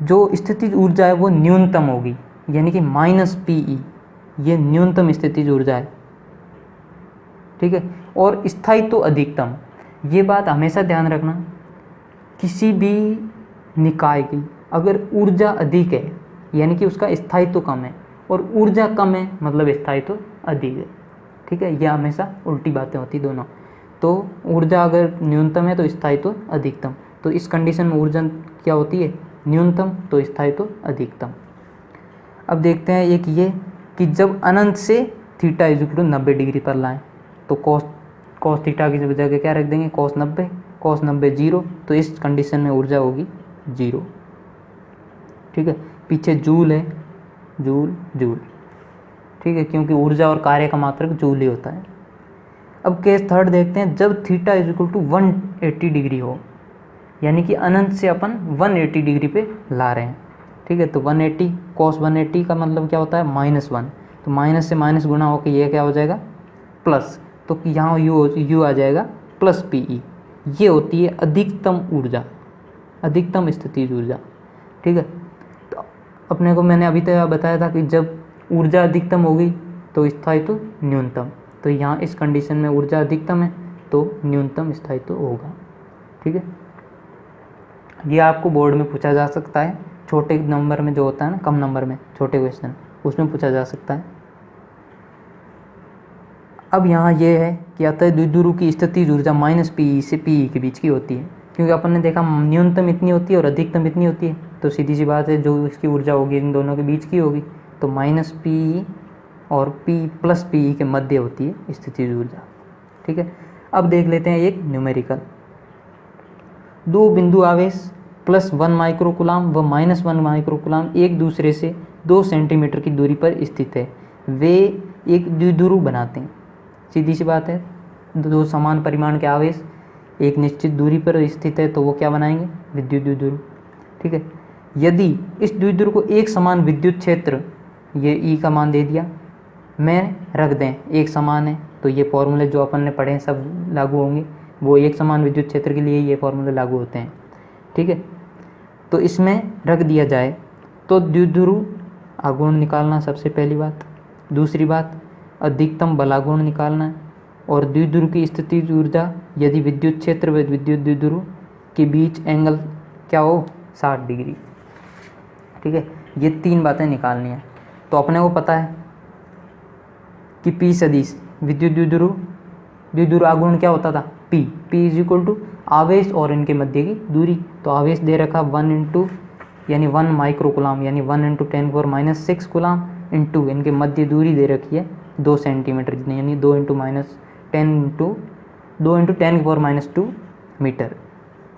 जो स्थितिज ऊर्जा है वो न्यूनतम होगी, यानी कि माइनस पी ई, ये न्यूनतम स्थितिज ऊर्जा है। ठीक है, और स्थायित्व अधिकतम, ये बात हमेशा ध्यान रखना, किसी भी निकाय की अगर ऊर्जा अधिक है यानी कि उसका स्थायित्व कम है, और ऊर्जा कम है मतलब स्थायित्व अधिक है। ठीक है, यह हमेशा उल्टी बातें होती दोनों। तो ऊर्जा अगर न्यूनतम है तो स्थायित्व अधिकतम, तो इस कंडीशन में ऊर्जा क्या होती है न्यूनतम, तो स्थायित्व अधिकतम। अब देखते हैं एक ये कि जब अनंत से theta is equal to 90 degree पर लाएं तो कॉस थीटा की जगह क्या रख देंगे कॉस 90 0, तो इस कंडीशन में ऊर्जा होगी 0। ठीक है, पीछे जूल है, जूल। ठीक है, क्योंकि ऊर्जा और कार्य का मात्रक जूल ही होता है। अब केस थर्ड देखते हैं, जब theta is equal to 180 degree हो, यानी कि अनंत से अपन 180 डिग्री पे ला रहे हैं। ठीक है, तो 180 कॉस 180 का मतलब क्या होता है -1, तो माइनस से माइनस गुणा होकर ये क्या हो जाएगा प्लस, तो यहाँ यू आ जाएगा प्लस पी ई। ये होती है अधिकतम ऊर्जा, अधिकतम स्थितिज ऊर्जा। ठीक है, तो अपने को मैंने अभी तक बताया था कि जब ऊर्जा अधिकतम होगी तो स्थायित्व न्यूनतम, तो यहाँ इस कंडीशन में ऊर्जा अधिकतम है तो न्यूनतम स्थायित्व होगा। ठीक है, ये आपको बोर्ड में पूछा जा सकता है, छोटे नंबर में जो होता है ना, कम नंबर में छोटे क्वेश्चन, उसमें पूछा जा सकता है। अब यहाँ ये है कि अतः द्विध्रुव की स्थितिज ऊर्जा माइनस पी ई से पी ई के बीच की होती है, क्योंकि अपन ने देखा न्यूनतम इतनी होती है और अधिकतम इतनी होती है, तो सीधी सी बात है जो इसकी ऊर्जा होगी इन दोनों के बीच की होगी, तो माइनस पी ई और पी प्लस पी ई के मध्य होती है स्थितिज ऊर्जा। ठीक है, अब देख लेते हैं एक न्यूमेरिकल। दो बिंदु आवेश +1 माइक्रोकुलाम व -1 माइक्रोकुलाम एक दूसरे से 2 सेंटीमीटर की दूरी पर स्थित है, वे एक द्विध्रुव बनाते हैं। सीधी सी बात है, दो समान परिमाण के आवेश एक निश्चित दूरी पर स्थित है तो वो क्या बनाएंगे विद्युत द्विध्रुव। ठीक है, यदि इस द्विध्रुव को एक समान विद्युत क्षेत्र, ये ई का मान दे दिया, मैं रख दें एक समान है, तो ये फॉर्मूले जो अपन ने पढ़े हैं सब लागू होंगे, वो एक समान विद्युत क्षेत्र के लिए ये फॉर्मूले लागू होते हैं। ठीक है, तो इसमें रख दिया जाए तो द्विध्रुव आघूर्ण निकालना सबसे पहली बात। दूसरी बात, अधिकतम बलाघूर्ण निकालना है। और द्विध्रुव की स्थितिज ऊर्जा यदि विद्युत क्षेत्र व विद्युत द्विध्रुव के बीच एंगल क्या हो, 60 डिग्री। ठीक है, ये 3 बातें निकालनी है। तो अपने को पता है कि P सदिश विद्युत द्विध्रुव आघूर्ण क्या होता था, P इज इक्वल टू आवेश और इनके मध्य की दूरी। तो आवेश दे रखा 1 माइक्रो कूलाम यानी 1 × 10⁻⁶ कूलाम इंटू इनके मध्य दूरी दे रखी है 2 सेंटीमीटर जितनी, यानी 2 × 10⁻² मीटर।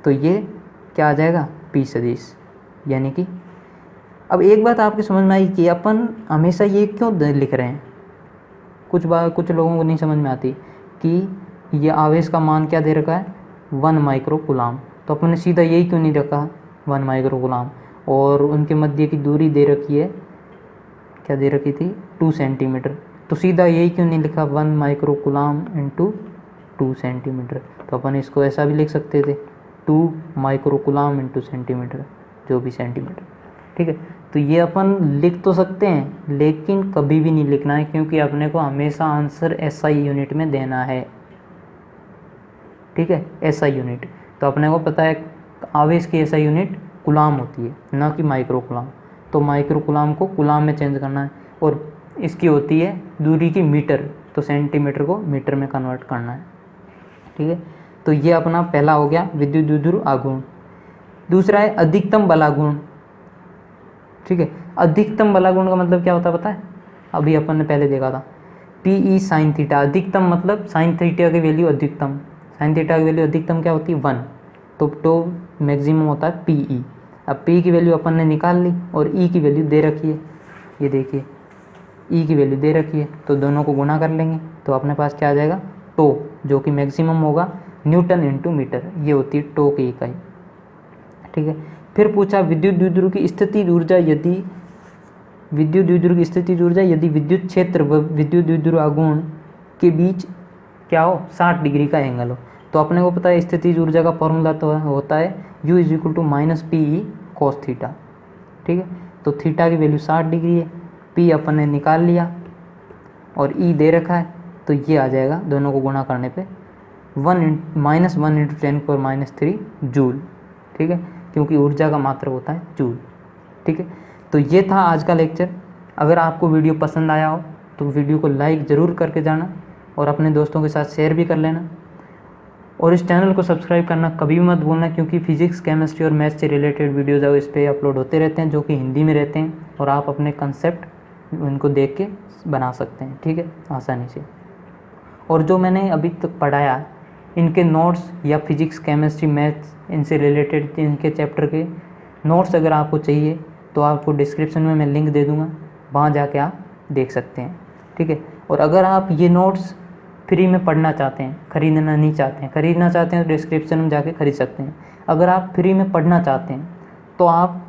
तो ये क्या आ जाएगा, P सदिश। यानी कि अब एक बात आपकी समझ में आई कि अपन हमेशा ये क्यों लिख रहे हैं। कुछ लोगों को नहीं समझ में आती कि ये आवेश का मान क्या दे रखा है, 1 माइक्रो कूलाम। तो अपन ने सीधा यही क्यों नहीं रखा 1 माइक्रो कूलाम। और उनके मध्य की दूरी दे रखी है, क्या दे रखी थी, 2 सेंटीमीटर। तो सीधा यही क्यों नहीं लिखा 1 माइक्रो कूलाम इंटू 2 सेंटीमीटर। तो अपन इसको ऐसा भी लिख सकते थे 2 माइक्रो कूलाम इंटू सेंटीमीटर, जो भी सेंटीमीटर। ठीक है, तो ये अपन लिख तो सकते हैं लेकिन कभी भी नहीं लिखना है, क्योंकि अपने को हमेशा आंसर SI यूनिट में देना है। ठीक है, SI यूनिट। तो अपने को पता है आवेश की SI यूनिट कूलाम होती है, ना कि माइक्रो कूलाम। तो माइक्रो कूलाम को कूलाम में चेंज करना है। और इसकी होती है दूरी की मीटर, तो सेंटीमीटर को मीटर में कन्वर्ट करना है। ठीक है, तो ये अपना पहला हो गया विद्युत द्विध्रुव आघूर्ण। दूसरा है अधिकतम बलाघूर्ण। ठीक है, अधिकतम बलाघूर्ण का मतलब क्या होता है पता है, अभी अपन ने पहले देखा था PE sin थीटा। अधिकतम मतलब sin थीटा की वैल्यू अधिकतम, sin थीटा की वैल्यू अधिकतम क्या होती है 1। तो मैक्सिमम होता है PE। अब P की वैल्यू अपन ने निकाल ली और E की वैल्यू दे रखी है, ये देखिए E की वैल्यू दे रखी है। तो दोनों को गुणा कर लेंगे तो अपने पास क्या आ जाएगा, टो, जो कि मैक्सिमम होगा न्यूटन इंटू मीटर। ये होती है टो की इकाई। ठीक है, फिर पूछा विद्युत द्विध्रुव की स्थितिज ऊर्जा यदि विद्युत क्षेत्र व विद्युत द्विध्रुव आघूर्ण के बीच क्या हो, 60 डिग्री का एंगल हो। तो अपने को पता है स्थितिज ऊर्जा का फॉर्मूला तो होता है U = -PE cos थीटा। ठीक है, तो थीटा की वैल्यू 60 डिग्री है, P अपन ने निकाल लिया और E दे रखा है। तो ये आ जाएगा दोनों को गुणा करने पे 1 × 10⁻³ जूल। ठीक है, क्योंकि ऊर्जा का मात्रक होता है जूल। ठीक है, तो ये था आज का लेक्चर। अगर आपको वीडियो पसंद आया हो तो वीडियो को लाइक ज़रूर करके जाना और अपने दोस्तों के साथ शेयर भी कर लेना। और इस चैनल को सब्सक्राइब करना कभी भी मत भूलना, क्योंकि फिजिक्स, केमिस्ट्री और मैथ्स से रिलेटेड वीडियोज़ इस पर अपलोड होते रहते हैं, जो कि हिंदी में रहते हैं और आप अपने कंसेप्ट उनको देख के बना सकते हैं। ठीक है, आसानी से। और जो मैंने अभी तक पढ़ाया इनके नोट्स या फिजिक्स, केमिस्ट्री, मैथ्स इनसे रिलेटेड इनके चैप्टर के नोट्स अगर आपको चाहिए तो आपको डिस्क्रिप्शन में मैं लिंक दे दूँगा, वहाँ जाके आप देख सकते हैं। ठीक है, और अगर आप ये नोट्स फ्री में पढ़ना चाहते हैं, खरीदना चाहते हैं तो डिस्क्रिप्शन में जाके खरीद सकते हैं। अगर आप फ्री में पढ़ना चाहते हैं तो आप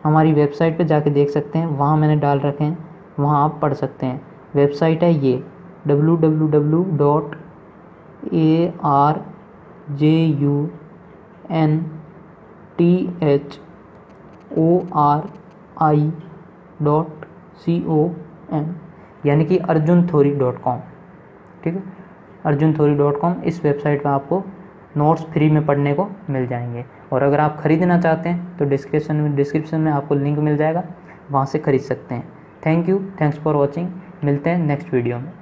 हमारी वेबसाइट पे जाके देख सकते हैं, वहाँ मैंने डाल रखे हैं, वहाँ आप पढ़ सकते हैं। वेबसाइट है ये www.arjunthori.com, यानी कि arjunthori.com। ठीक है, arjunthori.com, इस वेबसाइट पर आपको नोट्स फ्री में पढ़ने को मिल जाएंगे। और अगर आप ख़रीदना चाहते हैं तो डिस्क्रिप्शन में आपको लिंक मिल जाएगा, वहाँ से ख़रीद सकते हैं। Thank you, thanks for watching. मिलते हैं नेक्स्ट वीडियो में।